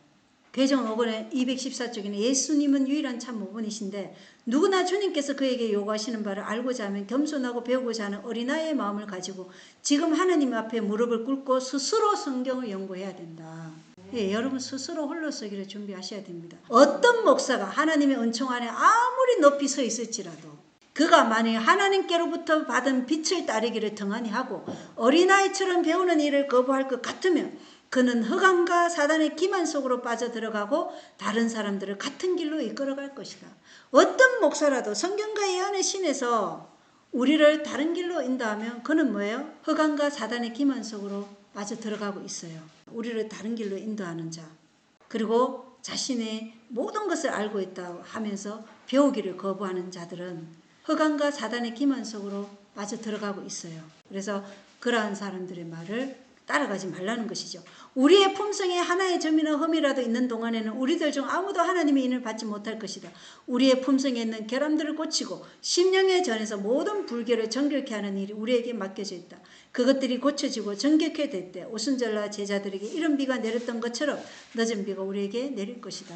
개정 5권의 214쪽에는 예수님은 유일한 참 모분이신데 누구나 주님께서 그에게 요구하시는 바를 알고자 하면 겸손하고 배우고자 하는 어린아이의 마음을 가지고 지금 하나님 앞에 무릎을 꿇고 스스로 성경을 연구해야 된다. 예, 여러분 스스로 홀로 서기를 준비하셔야 됩니다. 어떤 목사가 하나님의 은총 안에 아무리 높이 서 있을지라도 그가 만약 하나님께로부터 받은 빛을 따르기를 등한히 하고 어린아이처럼 배우는 일을 거부할 것 같으면 그는 흑암과 사단의 기만 속으로 빠져들어가고 다른 사람들을 같은 길로 이끌어갈 것이다. 어떤 목사라도 성경과 예언의 신에서 우리를 다른 길로 인도하면 그는 뭐예요? 흑암과 사단의 기만 속으로 빠져들어가고 있어요. 우리를 다른 길로 인도하는 자. 그리고 자신의 모든 것을 알고 있다고 하면서 배우기를 거부하는 자들은 흑암과 사단의 기만 속으로 빠져들어가고 있어요. 그래서 그러한 사람들의 말을 따라가지 말라는 것이죠. 우리의 품성에 하나의 점이나 흠이라도 있는 동안에는 우리들 중 아무도 하나님의 인을 받지 못할 것이다. 우리의 품성에 있는 결함들을 고치고 심령에 전해서 모든 불결을 정결케 하는 일이 우리에게 맡겨져 있다. 그것들이 고쳐지고 정결케 될 때 오순절날 제자들에게 이른 비가 내렸던 것처럼 늦은 비가 우리에게 내릴 것이다.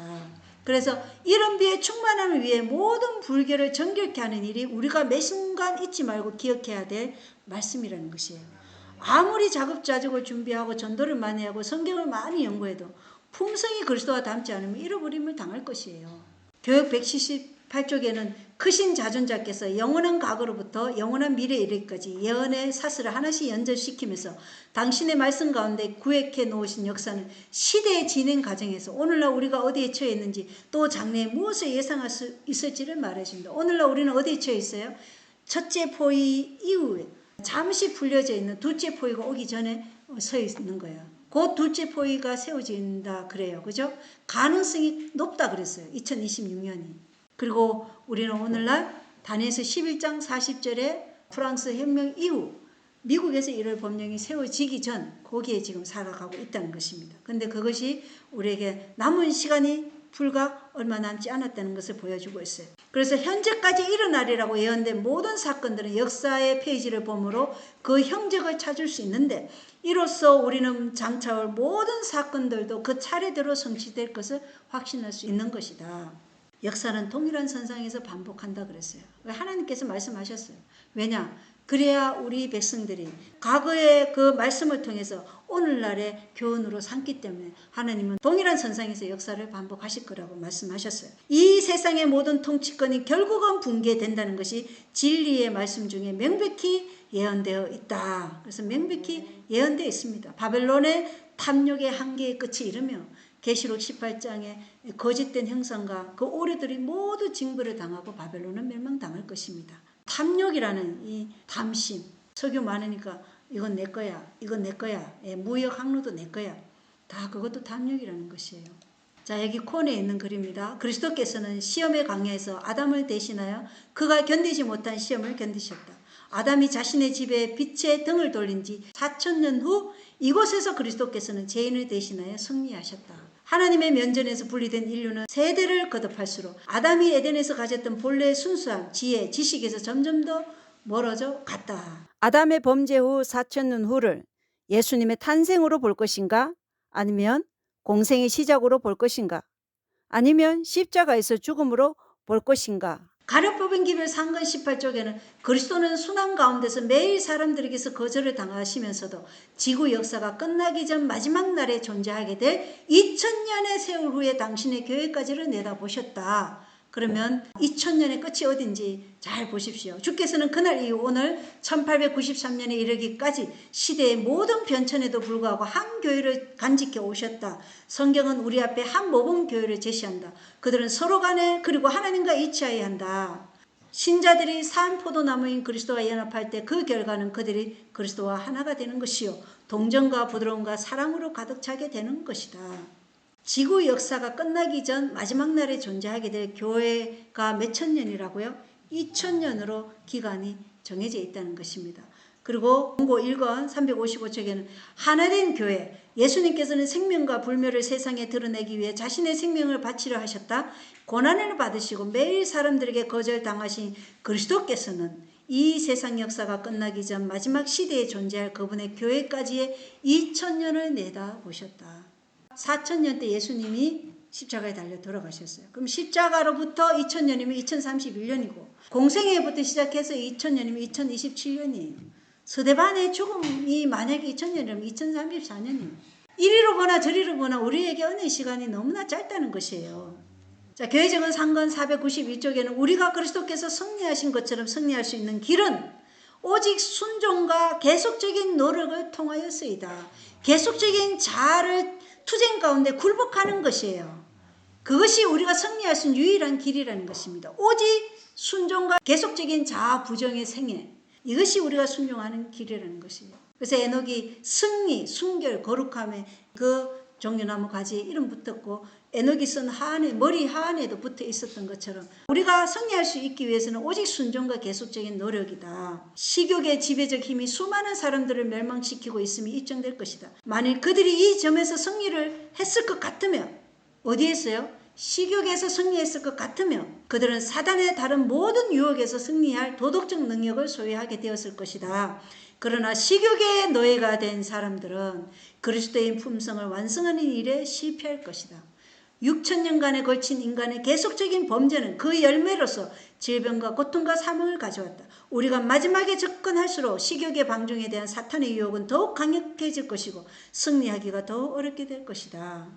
그래서 이른 비의 충만함을 위해 모든 불결을 정결케 하는 일이 우리가 매 순간 잊지 말고 기억해야 될 말씀이라는 것이에요. 아무리 자급자족을 준비하고 전도를 많이 하고 성경을 많이 연구해도 품성이 그리스도와 닮지 않으면 잃어버림을 당할 것이에요. 교역 178 18쪽에는 크신 자존자께서 영원한 과거로부터 영원한 미래에 이르기까지 예언의 사슬을 하나씩 연결시키면서 당신의 말씀 가운데 구획해 놓으신 역사는 시대의 진행 과정에서 오늘날 우리가 어디에 처해 있는지 또 장래에 무엇을 예상할 수 있을지를 말해줍니다. 오늘날 우리는 어디에 처해 있어요? 첫째 포위 이후에 잠시 풀려져 있는 둘째 포위가 오기 전에 서 있는 거예요. 곧 둘째 포위가 세워진다 그래요. 그죠? 가능성이 높다 그랬어요. 2026년이. 그리고 우리는 오늘날 다니엘서 11장 40절에 프랑스 혁명 이후 미국에서 1월 법령이 세워지기 전 거기에 지금 살아가고 있다는 것입니다. 그런데 그것이 우리에게 남은 시간이 불과 얼마 남지 않았다는 것을 보여주고 있어요. 그래서 현재까지 일어나리라고 예언된 모든 사건들은 역사의 페이지를 보므로 그 형적을 찾을 수 있는데 이로써 우리는 장차올 모든 사건들도 그 차례대로 성취될 것을 확신할 수 있는 것이다. 역사는 동일한 선상에서 반복한다 그랬어요. 하나님께서 말씀하셨어요. 왜냐? 그래야 우리 백성들이 과거의 그 말씀을 통해서 오늘날의 교훈으로 삼기 때문에 하나님은 동일한 선상에서 역사를 반복하실 거라고 말씀하셨어요. 이 세상의 모든 통치권이 결국은 붕괴된다는 것이 진리의 말씀 중에 명백히 예언되어 있다. 그래서 명백히 예언되어 있습니다. 바벨론의 탐욕의 한계의 끝이 이르며 계시록 18장에 거짓된 형상과 그 오류들이 모두 징벌을 당하고 바벨론은 멸망당할 것입니다. 탐욕이라는 이 탐심, 석유 많으니까 이건 내 거야, 이건 내 거야, 무역 항로도 내 거야. 다 그것도 탐욕이라는 것이에요. 자, 여기 코너에 있는 글입니다. 그리스도께서는 시험의 강야에서 아담을 대신하여 그가 견디지 못한 시험을 견디셨다. 아담이 자신의 집에 빛의 등을 돌린 지 4000년 후 이곳에서 그리스도께서는 죄인을 대신하여 승리하셨다. 하나님의 면전에서 분리된 인류는 세대를 거듭할수록 아담이 에덴에서 가졌던 본래의 순수함, 지혜, 지식에서 점점 더 멀어져 갔다. 아담의 범죄 후 4000년 후를 예수님의 탄생으로 볼 것인가? 아니면 공생의 시작으로 볼 것인가? 아니면 십자가에서 죽음으로 볼 것인가? 가룟법인 기별 상권 18쪽에는 그리스도는 순환 가운데서 매일 사람들에게서 거절을 당하시면서도 지구 역사가 끝나기 전 마지막 날에 존재하게 될 2000년의 세월 후에 당신의 교회까지를 내다보셨다. 그러면 2000년의 끝이 어딘지 잘 보십시오. 주께서는 그날 이후 오늘 1893년에 이르기까지 시대의 모든 변천에도 불구하고 한 교회를 간직해 오셨다. 성경은 우리 앞에 한 모범 교회를 제시한다. 그들은 서로 간에 그리고 하나님과 이치하여야 한다. 신자들이 산 포도나무인 그리스도와 연합할 때 그 결과는 그들이 그리스도와 하나가 되는 것이요 동정과 부드러움과 사랑으로 가득 차게 되는 것이다. 지구 역사가 끝나기 전 마지막 날에 존재하게 될 교회가 몇천 년이라고요? 2000년으로 기간이 정해져 있다는 것입니다. 그리고 공고 1권 355쪽에는 하나된 교회, 예수님께서는 생명과 불멸을 세상에 드러내기 위해 자신의 생명을 바치려 하셨다. 고난을 받으시고 매일 사람들에게 거절당하신 그리스도께서는 이 세상 역사가 끝나기 전 마지막 시대에 존재할 그분의 교회까지의 2000년을 내다보셨다. 4000년 때 예수님이 십자가에 달려 돌아가셨어요. 그럼 십자가로부터 2000년이면 2031년이고 공생애부터 시작해서 2000년이면 2027년이에요. 서대반의 죽음이 만약에 2000년이면 2034년이에요. 이리로 보나 저리로 보나 우리에게 은혜의 시간이 너무나 짧다는 것이에요. 자, 교회적인 상권 491쪽에는 우리가 그리스도께서 승리하신 것처럼 승리할 수 있는 길은 오직 순종과 계속적인 노력을 통하여서이다. 계속적인 자아를 투쟁 가운데 굴복하는 것이에요. 그것이 우리가 승리할 수 있는 유일한 길이라는 것입니다. 오직 순종과 계속적인 자아 부정의 생애, 이것이 우리가 순종하는 길이라는 것이에요. 그래서 에녹이 승리, 순결, 거룩함에 그 종려나무 가지에 이름 붙었고 에녹이 쓴 하안에 머리 하안에도 붙어 있었던 것처럼 우리가 승리할 수 있기 위해서는 오직 순종과 계속적인 노력이다. 식욕의 지배적 힘이 수많은 사람들을 멸망시키고 있음이 입증될 것이다. 만일 그들이 이 점에서 승리를 했을 것 같으면 어디에서요? 식욕에서 승리했을 것 같으면 그들은 사단의 다른 모든 유혹에서 승리할 도덕적 능력을 소유하게 되었을 것이다. 그러나 식욕의 노예가 된 사람들은 그리스도의 품성을 완성하는 일에 실패할 것이다. 6000년간에 걸친 인간의 계속적인 범죄는 그 열매로서 질병과 고통과 사망을 가져왔다. 우리가 마지막에 접근할수록 식욕의 방종에 대한 사탄의 유혹은 더욱 강력해질 것이고 승리하기가 더욱 어렵게 될 것이다.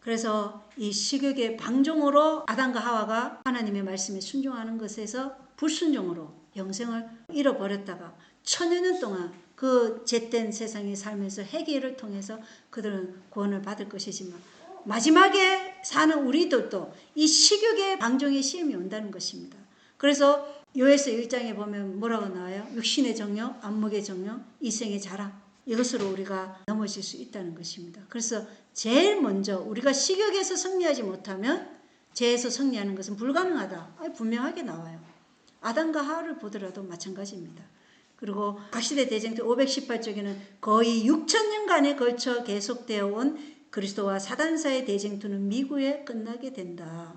그래서 이 식욕의 방종으로 아담과 하와가 하나님의 말씀에 순종하는 것에서 불순종으로 영생을 잃어버렸다가 천여 년 동안 그 잿된 세상에 살면서 회개를 통해서 그들은 구원을 받을 것이지만 마지막에 사는 우리들도 이 식욕의 방종의 시험이 온다는 것입니다. 그래서 요에서 1장에 보면 뭐라고 나와요? 육신의 정욕, 안목의 정욕, 이생의 자랑. 이것으로 우리가 넘어질 수 있다는 것입니다. 그래서 제일 먼저 우리가 식욕에서 승리하지 못하면 죄에서 승리하는 것은 불가능하다. 분명하게 나와요. 아담과 하와를 보더라도 마찬가지입니다. 그리고 각시대 대쟁투 518쪽에는 거의 6,000년간에 걸쳐 계속되어 온 그리스도와 사단 사이의 대쟁투는 미국에 끝나게 된다.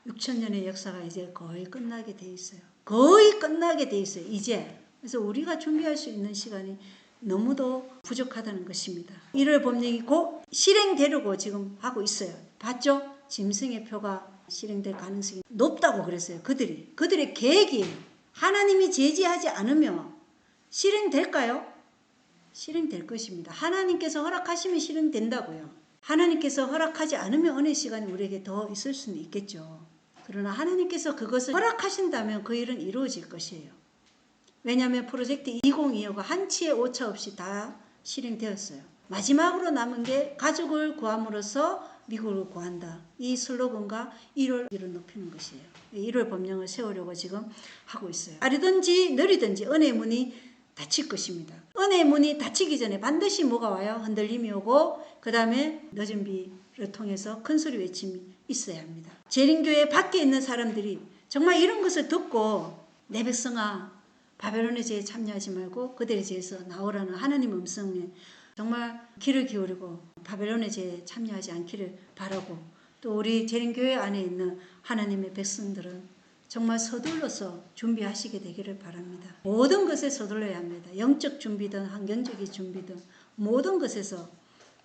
6,000년의 역사가 이제 거의 끝나게 돼 있어요. 거의 끝나게 돼 있어요. 이제. 그래서 우리가 준비할 수 있는 시간이 너무도 부족하다는 것입니다. 1월 법령이 곧 실행되려고 지금 하고 있어요. 봤죠? 짐승의 표가 실행될 가능성이 높다고 그랬어요. 그들의 계획이 하나님이 제지하지 않으면 실행될까요? 실행될 것입니다. 하나님께서 허락하시면 실행된다고요. 하나님께서 허락하지 않으면 은혜 시간이 우리에게 더 있을 수는 있겠죠. 그러나 하나님께서 그것을 허락하신다면 그 일은 이루어질 것이에요. 왜냐하면 프로젝트 2025가 한치의 오차 없이 다 실행되었어요. 마지막으로 남은 게 가족을 구함으로써 미국을 구한다. 이 슬로건과 1월을 높이는 것이에요. 1월 법령을 세우려고 지금 하고 있어요. 빠르든지 느리든지 은혜의 문이 닫힐 것입니다. 은혜의 문이 닫히기 전에 반드시 뭐가 와요? 흔들림이 오고 그 다음에 늦은 비를 통해서 큰 소리 외침이 있어야 합니다. 재림교회 밖에 있는 사람들이 정말 이런 것을 듣고 내 백성아 바벨론의 죄에 참여하지 말고 그들의 죄에서 나오라는 하나님의 음성에 정말 귀를 기울이고 바벨론의 죄에 참여하지 않기를 바라고 또 우리 재림교회 안에 있는 하나님의 백성들은 정말 서둘러서 준비하시게 되기를 바랍니다. 모든 것에 서둘러야 합니다. 영적 준비든 환경적인 준비든 모든 것에서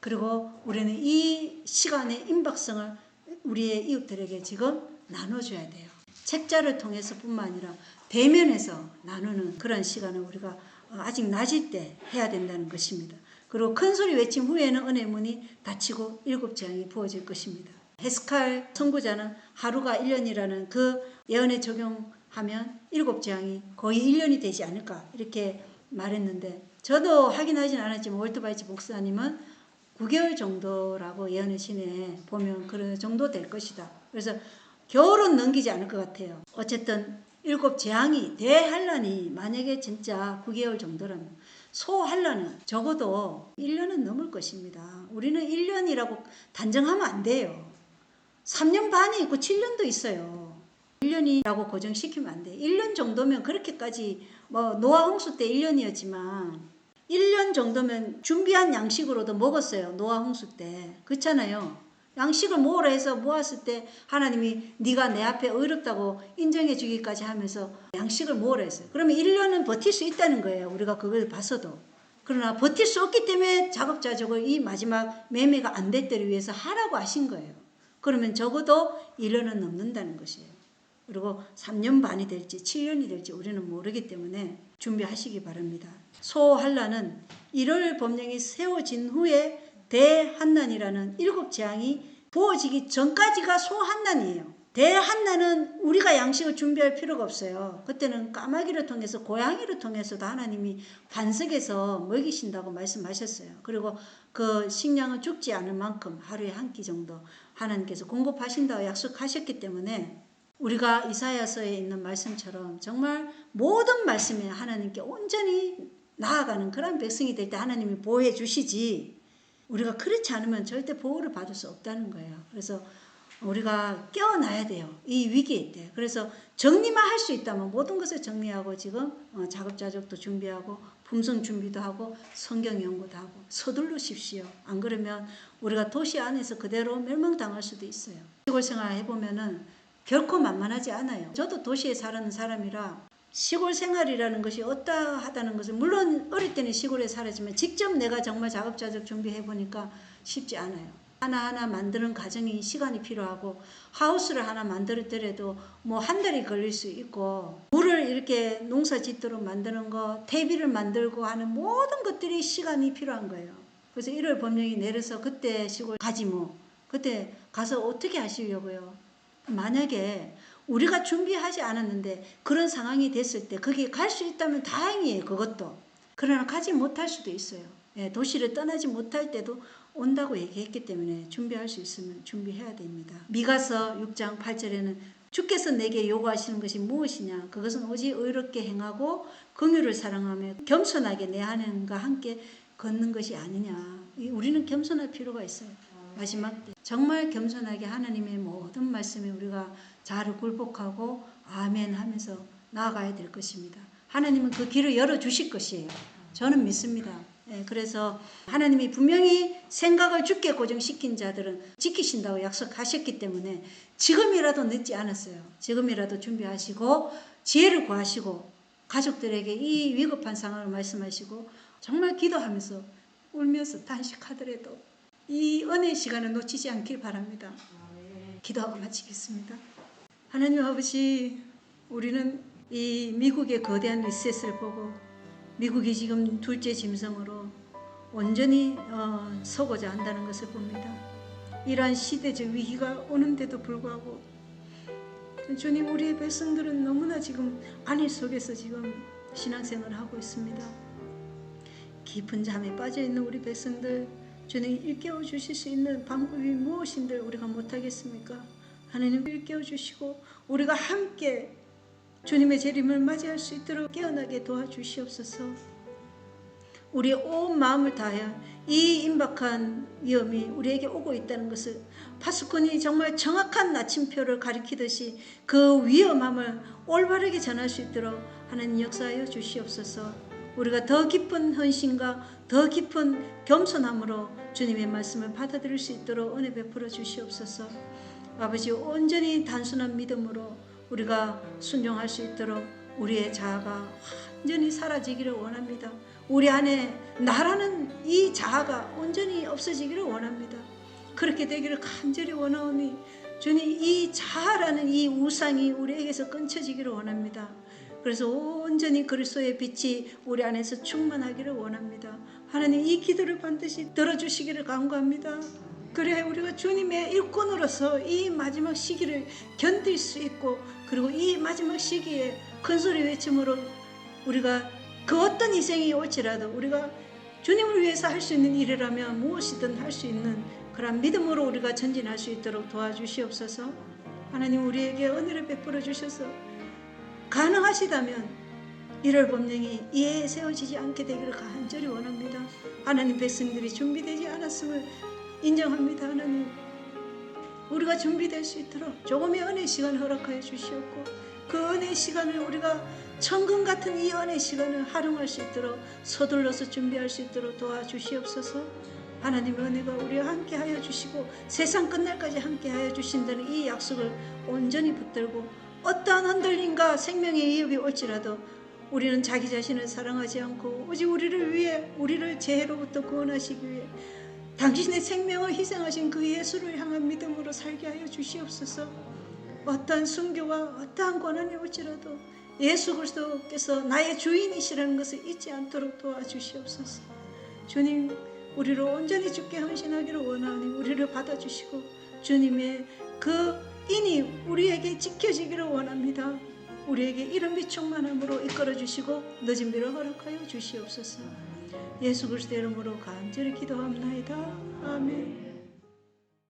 그리고 우리는 이 시간의 임박성을 우리의 이웃들에게 지금 나눠줘야 돼요. 책자를 통해서 뿐만 아니라 대면에서 나누는 그런 시간을 우리가 아직 낮일 때 해야 된다는 것입니다. 그리고 큰 소리 외침 후에는 은혜의 문이 닫히고 7재앙이 부어질 것입니다. 헤스칼 선구자는 하루가 1년이라는 그 예언에 적용하면 7재앙이 거의 1년이 되지 않을까 이렇게 말했는데 저도 확인하진 않았지만 월트바이치 목사님은 9개월 정도라고 예언의 신에 보면 그런 정도 될 것이다. 그래서 겨울은 넘기지 않을 것 같아요. 어쨌든 7재앙이 대환란이 만약에 진짜 9개월 정도라면 소환란은 적어도 1년은 넘을 것입니다. 우리는 1년이라고 단정하면 안 돼요. 3년 반이 있고 7년도 있어요. 1년이라고 고정시키면 안 돼요. 1년 정도면 그렇게까지 노아 홍수 때 1년이었지만 1년 정도면 준비한 양식으로도 먹었어요. 노아 홍수 때. 그렇잖아요. 양식을 모으라 해서 모았을 때 하나님이 네가 내 앞에 의롭다고 인정해 주기까지 하면서 양식을 모으라 했어요. 그러면 1년은 버틸 수 있다는 거예요. 우리가 그걸 봤어도. 그러나 버틸 수 없기 때문에 자급자족을 이 마지막 매매가 안 될 때를 위해서 하라고 하신 거예요. 그러면 적어도 1년은 넘는다는 것이에요. 그리고 3년 반이 될지 7년이 될지 우리는 모르기 때문에 준비하시기 바랍니다. 소환란은 1월 법령이 세워진 후에 대환난이라는 7재앙이 부어지기 전까지가 소환난이에요. 대환난은 우리가 양식을 준비할 필요가 없어요. 그때는 까마귀를 통해서 고양이를 통해서도 하나님이 반석에서 먹이신다고 말씀하셨어요. 그리고 그 식량은 죽지 않을 만큼 하루에 한 끼 정도 하나님께서 공급하신다고 약속하셨기 때문에 우리가 이사야서에 있는 말씀처럼 정말 모든 말씀에 하나님께 온전히 나아가는 그런 백성이 될 때 하나님이 보호해 주시지 우리가 그렇지 않으면 절대 보호를 받을 수 없다는 거예요. 그래서 우리가 깨어나야 돼요. 이 위기일 때. 그래서 정리만 할 수 있다면 모든 것을 정리하고 지금 자급자족도 준비하고 품성 준비도 하고 성경 연구도 하고 서두르십시오. 안 그러면 우리가 도시 안에서 그대로 멸망당할 수도 있어요. 시골 생활 해보면은 결코 만만하지 않아요. 저도 도시에 사는 사람이라 시골 생활이라는 것이 어떠하다는 것을 물론 어릴 때는 시골에 살았지만 직접 내가 정말 자급자족 준비해 보니까 쉽지 않아요. 하나하나 만드는 과정이 시간이 필요하고 하우스를 하나 만들더라도 뭐 한 달이 걸릴 수 있고 물을 이렇게 농사 짓도록 만드는 거 퇴비를 만들고 하는 모든 것들이 시간이 필요한 거예요. 그래서 1월 법령이 내려서 그때 시골 가지 뭐 그때 가서 어떻게 하시려고요? 만약에 우리가 준비하지 않았는데 그런 상황이 됐을 때 거기 갈 수 있다면 다행이에요. 그것도. 그러나 가지 못할 수도 있어요. 예, 도시를 떠나지 못할 때도 온다고 얘기했기 때문에 준비할 수 있으면 준비해야 됩니다. 미가서 6장 8절에는 주께서 내게 요구하시는 것이 무엇이냐? 그것은 오직 의롭게 행하고 긍휼을 사랑하며 겸손하게 내 하나님과 함께 걷는 것이 아니냐. 우리는 겸손할 필요가 있어요. 마지막 때 정말 겸손하게 하나님의 모든 말씀에 우리가 자를 굴복하고 아멘 하면서 나아가야 될 것입니다. 하나님은 그 길을 열어주실 것이에요. 저는 믿습니다. 그래서 하나님이 분명히 생각을 주께 고정시킨 자들은 지키신다고 약속하셨기 때문에 지금이라도 늦지 않았어요. 지금이라도 준비하시고 지혜를 구하시고 가족들에게 이 위급한 상황을 말씀하시고 정말 기도하면서 울면서 단식하더라도 이 은혜의 시간을 놓치지 않길 바랍니다. 기도하고 마치겠습니다. 하나님 아버지, 우리는 이 미국의 거대한 리셋을 보고 미국이 지금 둘째 짐승으로 온전히 서고자 한다는 것을 봅니다. 이러한 시대적 위기가 오는데도 불구하고 주님, 우리의 백성들은 너무나 지금 안일 속에서 지금 신앙생활을 하고 있습니다. 깊은 잠에 빠져있는 우리 백성들, 주님 일깨워 주실 수 있는 방법이 무엇인들 우리가 못하겠습니까? 하나님 일깨워 주시고 우리가 함께 주님의 재림을 맞이할 수 있도록 깨어나게 도와주시옵소서. 우리의 온 마음을 다하여 이 임박한 위험이 우리에게 오고 있다는 것을 파수꾼이 정말 정확한 나침표를 가리키듯이 그 위험함을 올바르게 전할 수 있도록 하나님 역사하여 주시옵소서. 우리가 더 깊은 헌신과 더 깊은 겸손함으로 주님의 말씀을 받아들일 수 있도록 은혜 베풀어 주시옵소서. 아버지, 온전히 단순한 믿음으로 우리가 순종할 수 있도록 우리의 자아가 완전히 사라지기를 원합니다. 우리 안에 나라는 이 자아가 온전히 없어지기를 원합니다. 그렇게 되기를 간절히 원하오니 주님, 이 자아라는 이 우상이 우리에게서 끊쳐지기를 원합니다. 그래서 온전히 그리스도의 빛이 우리 안에서 충만하기를 원합니다. 하나님, 이 기도를 반드시 들어주시기를 간구합니다. 그래야 우리가 주님의 일꾼으로서 이 마지막 시기를 견딜 수 있고, 그리고 이 마지막 시기에 큰소리 외침으로 우리가 그 어떤 희생이 올지라도 우리가 주님을 위해서 할 수 있는 일이라면 무엇이든 할 수 있는 그런 믿음으로 우리가 전진할 수 있도록 도와주시옵소서. 하나님, 우리에게 은혜를 베풀어 주셔서 가능하시다면 이럴 법령이 이에 세워지지 않게 되기를 간절히 원합니다. 하나님, 백성들이 준비되지 않았음을 인정합니다. 하나님, 우리가 준비될 수 있도록 조금의 은혜의 시간을 허락하여 주시옵고, 그 은혜의 시간을 우리가 천금 같은 이 은혜의 시간을 활용할 수 있도록 서둘러서 준비할 수 있도록 도와주시옵소서. 하나님의 은혜가 우리와 함께하여 주시고 세상 끝날까지 함께하여 주신다는 이 약속을 온전히 붙들고 어떠한 흔들림과 생명의 위협이 올지라도 우리는 자기 자신을 사랑하지 않고 오직 우리를 위해, 우리를 재해로부터 구원하시기 위해 당신의 생명을 희생하신 그 예수를 향한 믿음으로 살게 하여 주시옵소서. 어떠한 순교와 어떠한 고난이 올지라도 예수 그리스도께서 나의 주인이시라는 것을 잊지 않도록 도와주시옵소서. 주님, 우리를 온전히 주께 헌신하기를 원하오니 우리를 받아주시고 주님의 그 인이 우리에게 지켜지기를 원합니다. 우리에게 이런 빛 충만함으로 이끌어주시고 늦은 비를 허락하여 주시옵소서. 예수 그리스도의 이름으로 간절히 기도합나이다. 아멘.